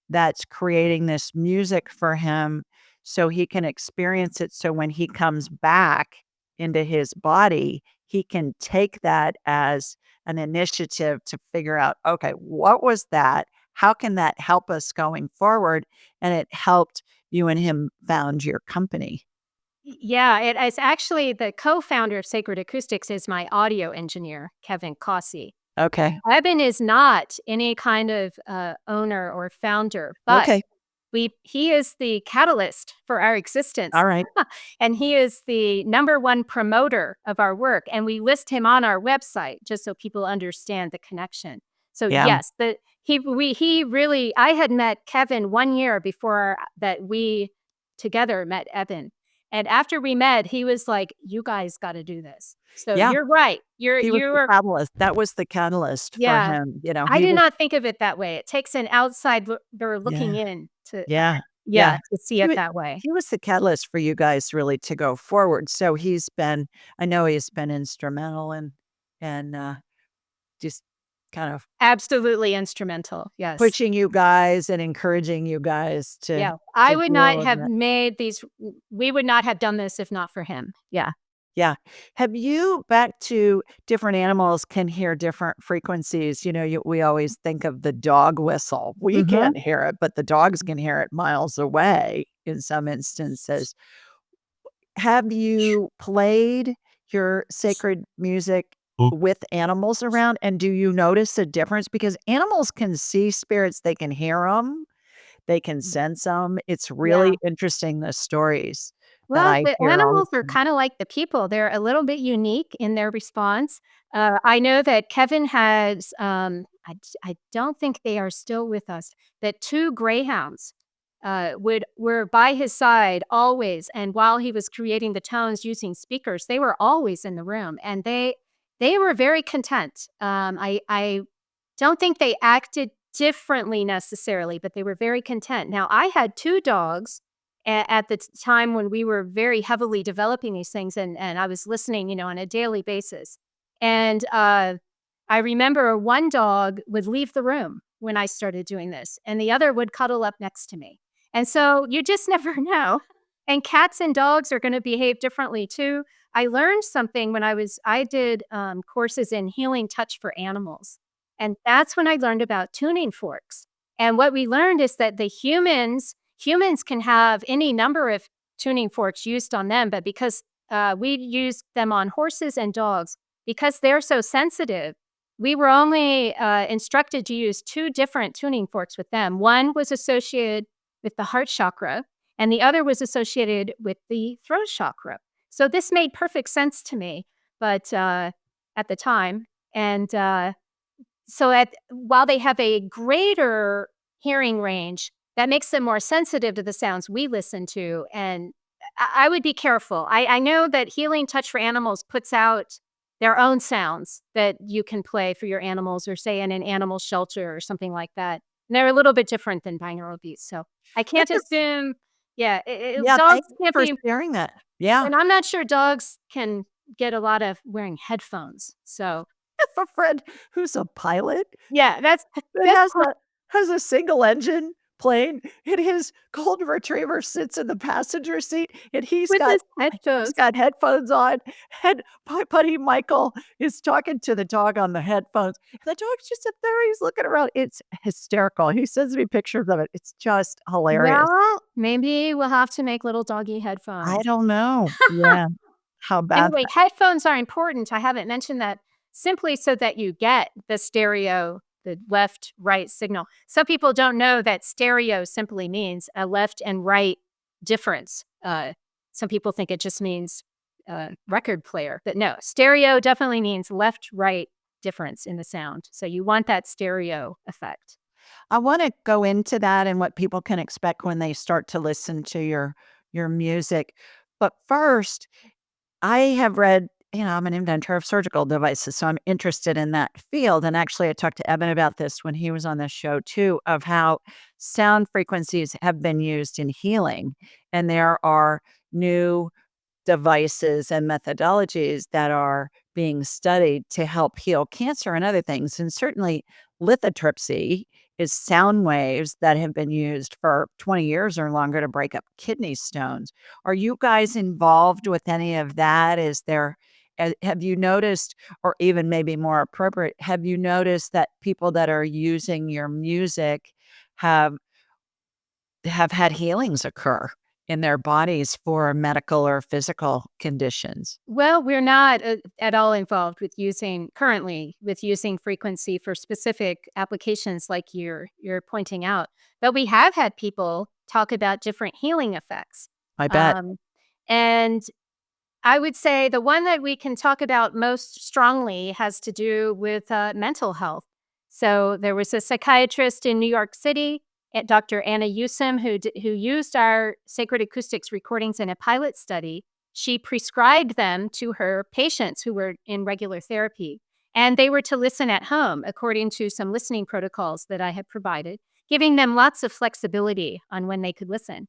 that's creating this music for him so he can experience it. So when he comes back into his body, he can take that as an initiative to figure out, okay, what was that? How can that help us going forward? And it helped you and him found your company. Yeah, it is actually the co-founder of Sacred Acoustics is my audio engineer, Kevin Cossey. Okay. Evan is not any kind of, owner or founder, but Okay. he is the catalyst for our existence, All right. and he is the number one promoter of our work, and we list him on our website just so people understand the connection. So, Yeah. yes, he really I had met Kevin 1 year before that we together met Evan, and after we met, he was like, "You guys gotta do this." So, Yeah. you're right. He was the You're catalyst. That was the catalyst for yeah. him. I He did was, not think of it that way. It takes an outsider looking yeah. in to Yeah, yeah, yeah. to see He it wa that way. he was the catalyst for you guys really to go forward, so I know he's been instrumental in and just kind of Absolutely instrumental, yes. pushing you guys and encouraging you guys Yeah, to I would do not all of have that. made these we would not have done this if not for him. Yeah. Yeah. Have you back to different animals can hear different frequencies, we always think of the dog whistle. We Mhm. can't hear it, but the dogs can hear it miles away in some instances. Have you played your sacred music with animals around, and do you notice a difference? Because animals can see spirits, they can hear them, they can sense them. It's Yeah. really interesting, the stories that Well, I the hear all the animals are time. kinda like the people. They're a little bit unique in their response. I know that Kevin has, I don't think they are still with us, that 2 greyhounds, were by his side always, and while he was creating the tones using speakers, they were always in the room, and they were very content. I don't think they acted differently necessarily, but they were very content. Now, I had 2 dogs at the time when we were very heavily developing these things, and I was listening, on a daily basis. And I remember one dog would leave the room when I started doing this, and the other would cuddle up next to me. And so you just never know. And cats and dogs are going to behave differently too. I learned something when I did courses in healing touch for animals, and that's when I learned about tuning forks. And what we learned is that the humans can have any number of tuning forks used on them, but because we use them on horses and dogs, because they're so sensitive, we were only instructed to use 2 different tuning forks with them. One was associated with the heart chakra, and the other was associated with the throat chakra. So this made perfect sense to me, but at the time, and while they have a greater hearing range, that makes them more sensitive to the sounds we listen to, and I would be careful. I know that Healing Touch for Animals puts out their own sounds that you can play for your animals or say in an animal shelter or something like that. And they're a little bit different than binaural beats, so I can't That's a assume yeah, Yeah, thank dogs you can't for be sharing that. Yeah. and I'm not sure dogs can get a lot of wearing headphones, so I have a friend who's a pilot yeah, that's that that's has a single engine plane, and his golden retriever sits in the passenger seat, and with his he's headphones. got headphones on, and my buddy Michael is talking to the dog on the headphones, and the dog's just up there, he's looking around, it's hysterical, he sends me pictures of it, it's just hilarious. Well, maybe we'll have to make little doggy I headphones. don't know. Yeah. How about Anyway, that? headphones are important. I haven't mentioned that simply so that you get the stereo, the left right signal. Some people don't know that stereo simply means a left and right difference. Some people think it just means record player, but no, stereo definitely means left right difference in the sound. So you want that stereo effect. I wanna go into that and what people can expect when they start to listen to your music. But first, I have read I'm an inventor of surgical devices, so I'm interested in that field. And actually, I talked to Evan about this when he was on this show too, of how sound frequencies have been used in healing. And there are new devices and methodologies that are being studied to help heal cancer and other things. And certainly, lithotripsy is sound waves that have been used for 20 years or longer to break up kidney stones. Are you guys involved with any of that? Is there, have you noticed, or even maybe more appropriate, have you noticed that people that are using your music have had healings occur in their bodies for medical or physical conditions? Well, we're not at all involved with using frequency for specific applications like you're pointing out. But we have had people talk about different healing effects. I bet. Um, and I would say the one that we can talk about most strongly has to do with mental health. So there was a psychiatrist in New York City, Dr. Anna Yusim, who used our sacred acoustics recordings in a pilot study. She prescribed them to her patients who were in regular therapy, and they were to listen at home according to some listening protocols that I had provided, giving them lots of flexibility on when they could listen.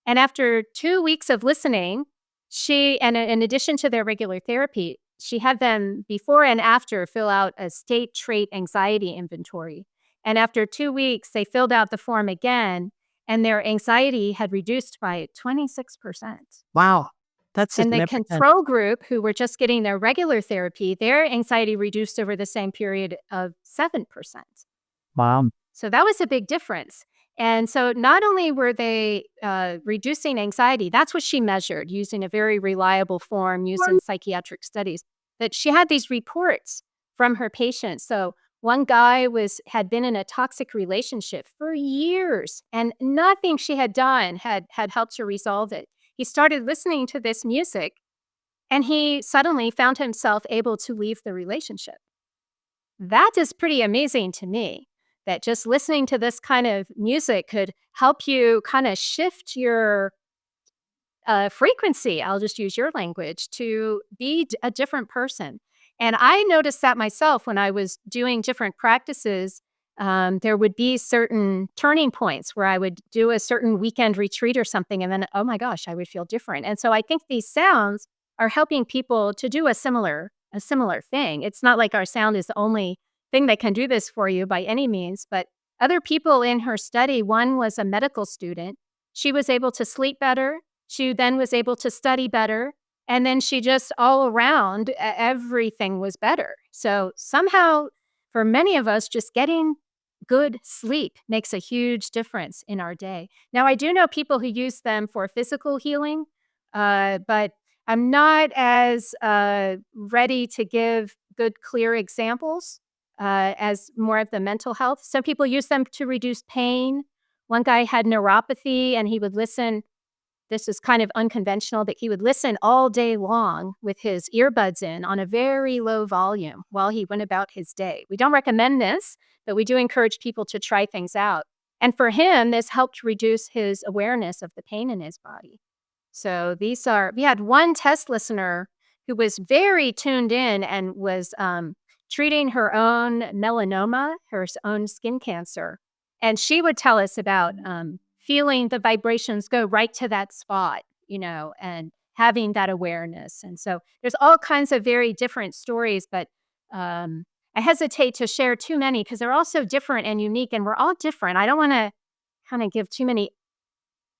And after 2 weeks of listening, and in addition to their regular therapy, she had them before and after fill out a state trait anxiety inventory. And after 2 weeks, they filled out the form again, and their anxiety had reduced by 26%. Wow. That's And the significant. control group, who were just getting their regular therapy, their anxiety reduced over the same period of 7%. Wow. So that was a big difference. And so not only were they reducing anxiety, that's what she measured using a very reliable form used in psychiatric studies, that she had these reports from her patients. So one guy had been in a toxic relationship for years, and nothing she had done had helped to resolve it. He started listening to this music, and he suddenly found himself able to leave the relationship. That is pretty amazing to me, that just listening to this kind of music could help you kind of shift your frequency. I'll just use your language to be a different person. And I noticed that myself when I was doing different practices. There would be certain turning points where I would do a certain weekend retreat or something, and then, oh my gosh, I would feel different. And so I think these sounds are helping people to do a similar thing. It's not like our sound is the only thing that can do this for you by any means, but other people in her study, one was a medical student. She was able to sleep better. She then was able to study better. And then she just all around, everything was better. So somehow, for many of us, just getting good sleep makes a huge difference in our day. Now, I do know people who use them for physical healing, but I'm not as ready to give good, clear examples as more of the mental health. Some people use them to reduce pain. One guy had neuropathy, and he would listen. This is kind of unconventional, but he would listen all day long with his earbuds in on a very low volume while he went about his day. We don't recommend this, but we do encourage people to try things out. And for him, this helped reduce his awareness of the pain in his body. So we had one test listener who was very tuned in and was treating her own melanoma, her own skin cancer. And she would tell us about feeling the vibrations go right to that spot, and having that awareness. And so there's all kinds of very different stories, but I hesitate to share too many because they're all so different and unique, and we're all different. I don't want to kind of give too many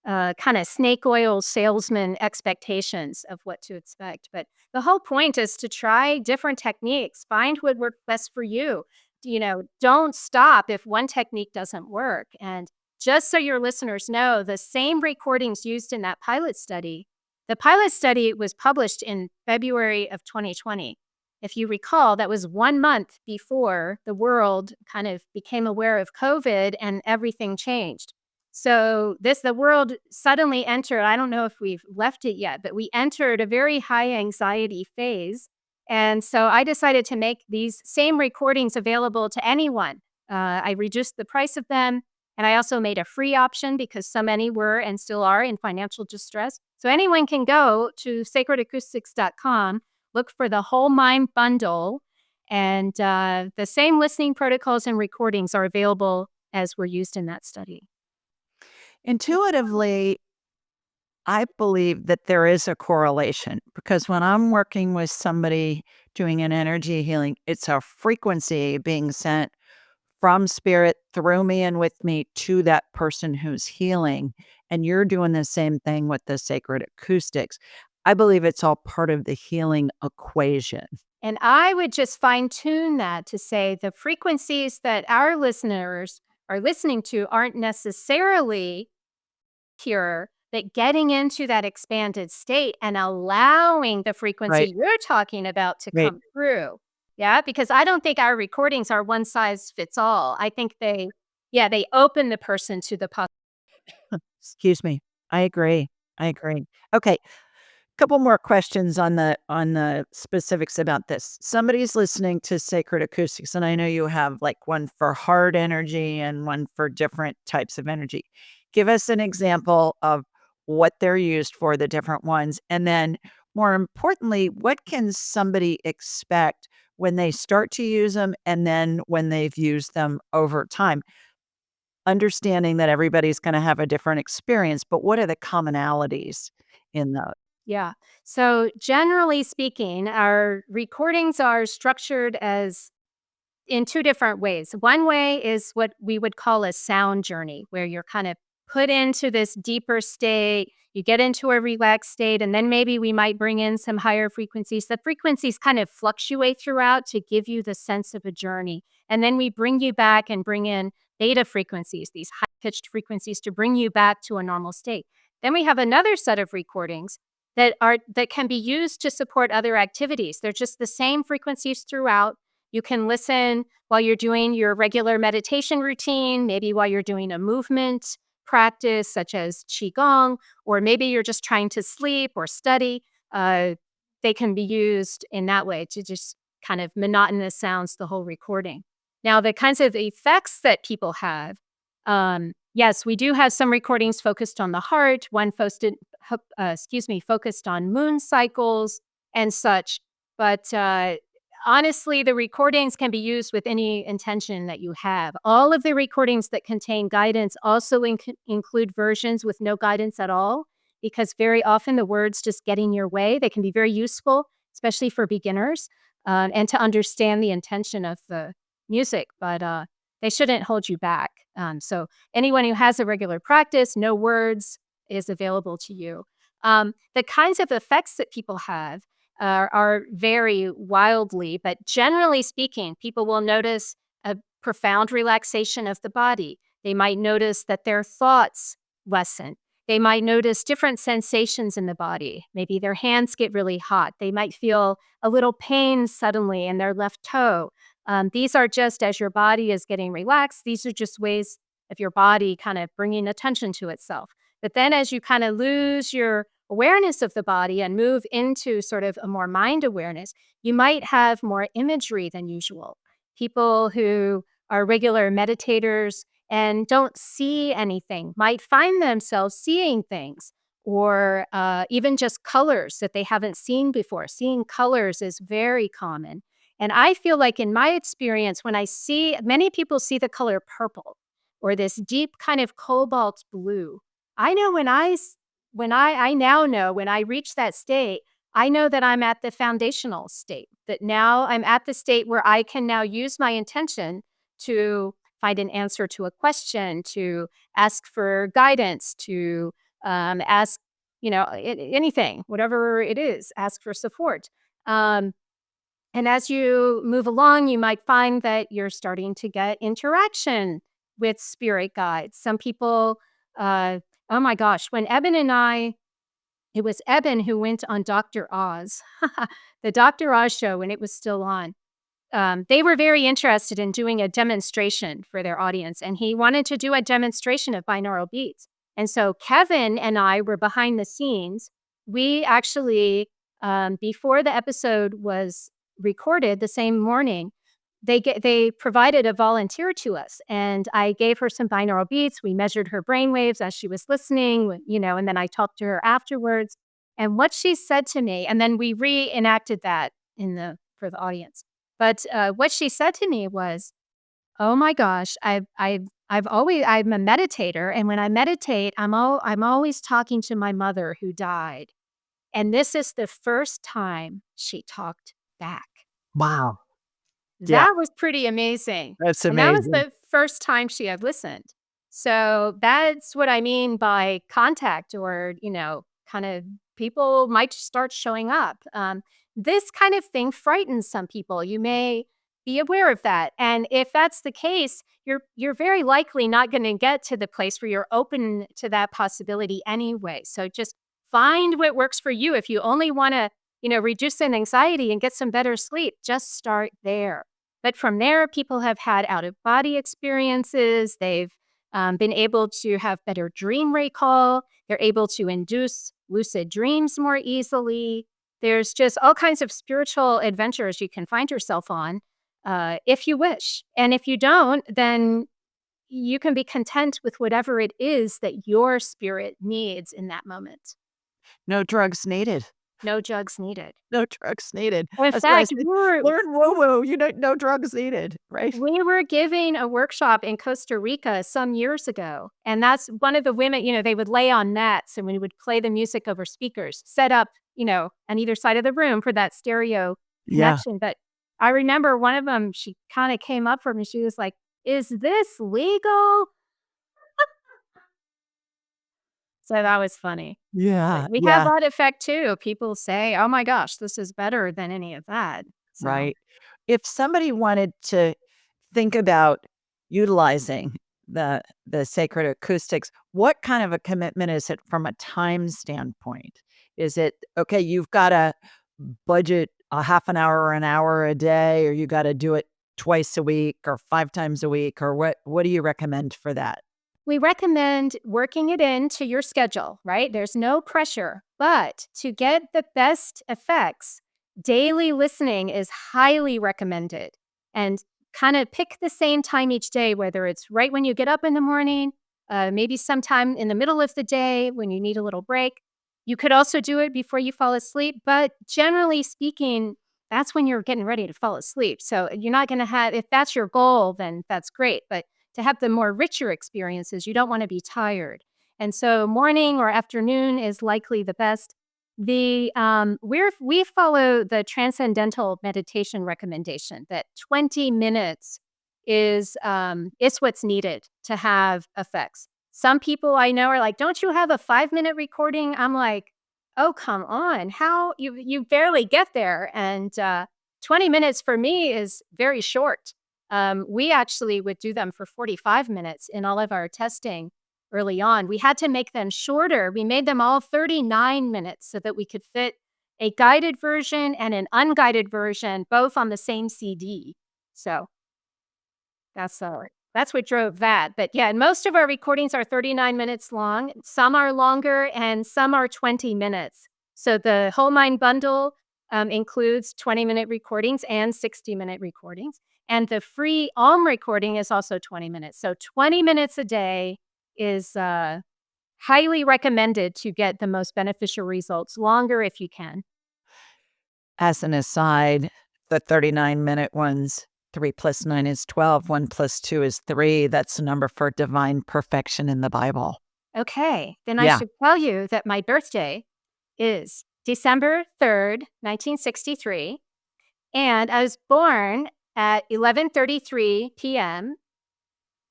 kind of snake oil salesman expectations of what to expect. But the whole point is to try different techniques, find what works best for you. Don't stop if one technique doesn't work. And just so your listeners know, the same recordings used in that pilot study, the pilot study was published in February of 2020. If you recall, that was 1 month before the world kind of became aware of COVID and everything changed. So the world suddenly entered, I don't know if we've left it yet, but we entered a very high anxiety phase. And so I decided to make these same recordings available to anyone. I reduced the price of them, and I also made a free option because so many were and still are in financial distress. So anyone can go to sacredacoustics.com Look for the whole mind bundle. And the same listening protocols and recordings are available as were used in that study. Intuitively, I believe that there is a correlation because when I'm working with somebody doing an energy healing, it's a frequency being sent from spirit through me and with me to that person who's healing. And you're doing the same thing with the sacred acoustics. I believe it's all part of the healing equation. And I would just fine tune that to say the frequencies that our listeners are listening to aren't necessarily pure, but getting into that expanded state and allowing the Right. frequency you're talking about to Right. come through. Yeah, because I don't think our recordings are one size fits all. I think they open the person to the possibility. Excuse me. I agree. I agree. Okay. Couple more questions on the specifics about this. Somebody's listening to sacred acoustics, and I know you have like one for hard energy and one for different types of energy. Give us an example of what they're used for, the different ones, and then more importantly, what can somebody expect when they start to use them and then when they've used them over time? Understanding that everybody's gonna have a different experience, but what are the commonalities in those? Yeah. So generally speaking, our recordings are structured as in two different ways. One way is what we would call a sound journey, where you're kind of put into this deeper state, you get into a relaxed state, and then maybe we might bring in some higher frequencies. The frequencies kind of fluctuate throughout to give you the sense of a journey. And then we bring you back and bring in beta frequencies, these high pitched frequencies to bring you back to a normal state. Then we have another set of recordings that can be used to support other activities. They're just the same frequencies throughout. You can listen while you're doing your regular meditation routine, maybe while you're doing a movement practice such as qigong, or maybe you're just trying to sleep or study. Uh, they can be used in that way to just kind of monotonous sounds the whole recording. Now, the kinds of effects that people have, yes, we do have some recordings focused on the heart, one focused on moon cycles and such. But honestly, the recordings can be used with any intention that you have. All of the recordings that contain guidance also include versions with no guidance at all, because very often the words just get in your way. They can be very useful, especially for beginners, and to understand the intention of the music, but they shouldn't hold you back. So, anyone who has a regular practice, no words is available to you. The kinds of effects that people have are vary wildly, but generally speaking, people will notice a profound relaxation of the body. They might notice that their thoughts lessen. They might notice different sensations in the body. Maybe their hands get really hot. They might feel a little pain suddenly in their left toe. These are just as your body is getting relaxed, these are just ways of your body kind of bringing attention to itself. But then as you kind of lose your awareness of the body and move into sort of a more mind awareness, you might have more imagery than usual. People who are regular meditators and don't see anything might find themselves seeing things or even just colors that they haven't seen before. Seeing colors is very common. And I feel like in my experience, when I see many people see the color purple or this deep kind of cobalt blue, I know I now know when I reach that state, I know that I'm at the foundational state, that now I'm at the state where I can now use my intention to find an answer to a question, to ask for guidance, to ask, anything, whatever it is, ask for support. Um, and as you move along, you might find that you're starting to get interaction with spirit guides. Some people, oh my gosh, it was Eben who went on Dr. Oz, the Dr. Oz show when it was still on. They were very interested in doing a demonstration for their audience, and he wanted to do a demonstration of binaural beats. And so Kevin and I were behind the scenes. We actually, before the episode was recorded the same morning, they provided a volunteer to us, and I gave her some binaural beats. We measured her brain waves as she was listening, and then I talked to her afterwards. And what she said to me, and then we reenacted that for the audience. But what she said to me was, "Oh my gosh, I'm a meditator, and when I meditate, I'm always talking to my mother who died, and this is the first time she talked back." Wow. Yeah, That was pretty amazing, that's and that was amazing. the first time she had listened. So, that's what I mean by contact or, kind of people might start showing up. This kind of thing frightens some people. You may be aware of that, and if that's the case, you're very likely not gonna get to the place where you're open to that possibility anyway. So, just find what works for you. If you only wanna, reduce some anxiety and get some better sleep, just start there. But from there, people have had out of body experiences. They've been able to have better dream recall. They're able to induce lucid dreams more easily. There's just all kinds of spiritual adventures you can find yourself on if you wish. And if you don't, then you can be content with whatever it is that your spirit needs in that moment. No drugs needed. No jugs needed. No drugs needed. In That's why I fact, said, learn woo-woo, no drugs needed, right? we were giving a workshop in Costa Rica some years ago, and that's one of the women, they would lay on mats and we would play the music over speakers, set up, on either side of the room for that stereo Yeah, connection. But I remember one of them, she kind of came up for me. She was like, "Is this legal?" So that was funny. But yeah, we have yeah, that effect too. People say, "Oh my gosh, this is better than any of that." So right. If somebody wanted to think about utilizing the sacred acoustics, what kind of a commitment is it from a time standpoint? Is it, okay, you've gotta budget a half an hour or an hour a day, or you gotta do it twice a week or 5 times a week, or what do you recommend for that? we recommend working it into your schedule, right? There's no pressure, but to get the best effects, daily listening is highly recommended. And kind of pick the same time each day, whether it's right when you get up in the morning, maybe sometime in the middle of the day when you need a little break. You could also do it before you fall asleep, but generally speaking, that's when you're getting ready to fall asleep. So you're not going to have, if that's your goal, then that's great. But to have the more richer experiences, you don't want to be tired. And so morning or afternoon is likely the best. We follow the transcendental meditation recommendation that 20 minutes is what's needed to have effects. Some people I know are like, "Don't you have a 5-minute recording?" I'm like, "Oh, come on. How you barely get there." And 20 minutes for me is very short. We actually would do them for 45 minutes in all of our testing early on. We had to make them shorter. We made them all 39 minutes so that we could fit a guided version and an unguided version both on the same CD. So that's what drove that. But yeah, most of our recordings are 39 minutes long. Some are longer and some are 20 minutes. So the Whole Mind Bundle includes 20-minute recordings and 60-minute recordings. And the free Om recording is also 20 minutes. So 20 minutes a day is highly recommended to get the most beneficial results, longer if you can. As an aside, the 39-minute ones, 3 plus 9 is 12, 1 plus 2 is 3. That's the number for divine perfection in the Bible. Okay, then I Yeah. should tell you that my birthday is December 3rd, 1963, and I was born at 11:33 p.m.,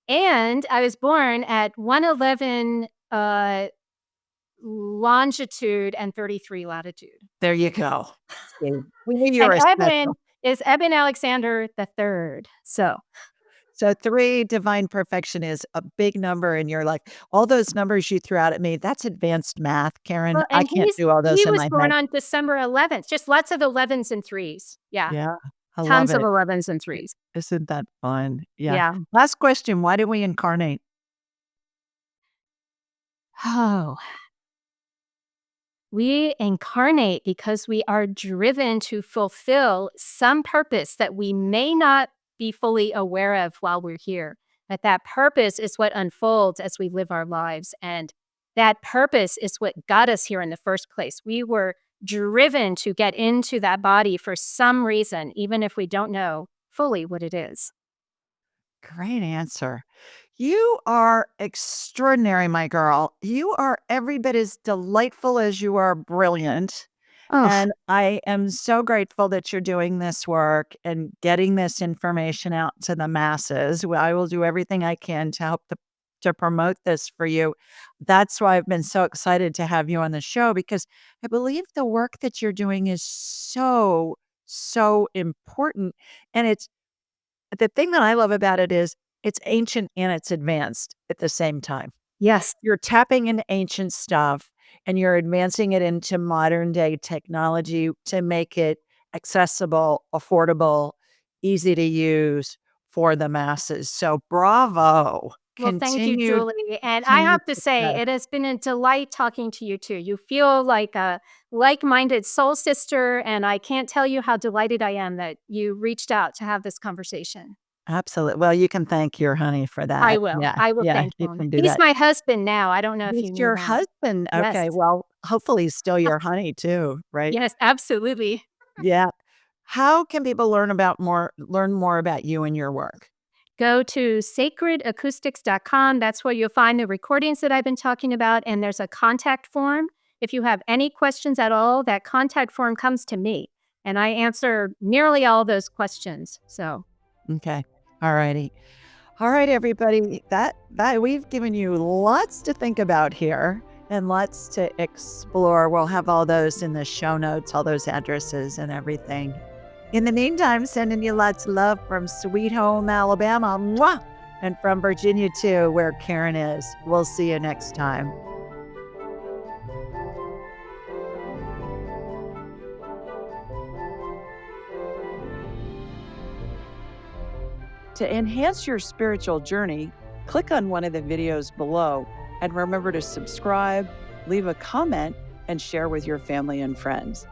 and I was born at 111, longitude and 33 latitude. There you go. See, we knew you And were Eben special. is Eben Alexander III. So 3, divine perfection is a big number, and you're like, all those numbers you threw out at me, that's advanced math, Karen. Well, I and can't do all those he in was my born head. on December 11th, just lots of 11s and 3s. Yeah, Yeah, I love tons of it. 11s and 3s. Isn't that fun? Yeah. Yeah. Last question, why do we incarnate? Oh, we incarnate because we are driven to fulfill some purpose that we may not be fully aware of while we're here. But that purpose is what unfolds as we live our lives. And that purpose is what got us here in the first place. We were driven to get into that body for some reason, even if we don't know fully what it is. Great answer. You are extraordinary, my girl. You are every bit as delightful as you are brilliant. Oh, And I am so grateful that you're doing this work and getting this information out to the masses. I will do everything I can to help to promote this for you. That's why I've been so excited to have you on the show because I believe the work that you're doing is so, so important. And it's the thing that I love about it is it's ancient and it's advanced at the same time. yes. You're tapping into ancient stuff and you're advancing it into modern day technology to make it accessible, affordable, easy to use for the masses. So bravo. Well, thank you, Continued Julie. And I continued have to say, success. it has been a delight talking to you too. You feel like a like minded soul sister. And I can't tell you how delighted I am that you reached out to have this conversation. Absolutely. Well, you can thank your honey for I that. will. Yeah. I will Yeah. thank You him. can do He's that. my husband now. I don't know if He's you knew your that. husband. Yes. Okay. Well, hopefully he's still your honey too, right? Yes, absolutely. Yeah. How can people learn more about you and your work? Go to sacredacoustics.com. That's where you'll find the recordings that I've been talking about. And there's a contact form. If you have any questions at all, that contact form comes to me. And I answer nearly all those questions. So, Okay. All righty. All right, everybody. That we've given you lots to think about here and lots to explore. We'll have all those in the show notes, all those addresses and everything. In the meantime, sending you lots of love from Sweet Home, Alabama. Mwah! And from Virginia too, where Karen is. We'll see you next time. To enhance your spiritual journey, click on one of the videos below and remember to subscribe, leave a comment, and share with your family and friends.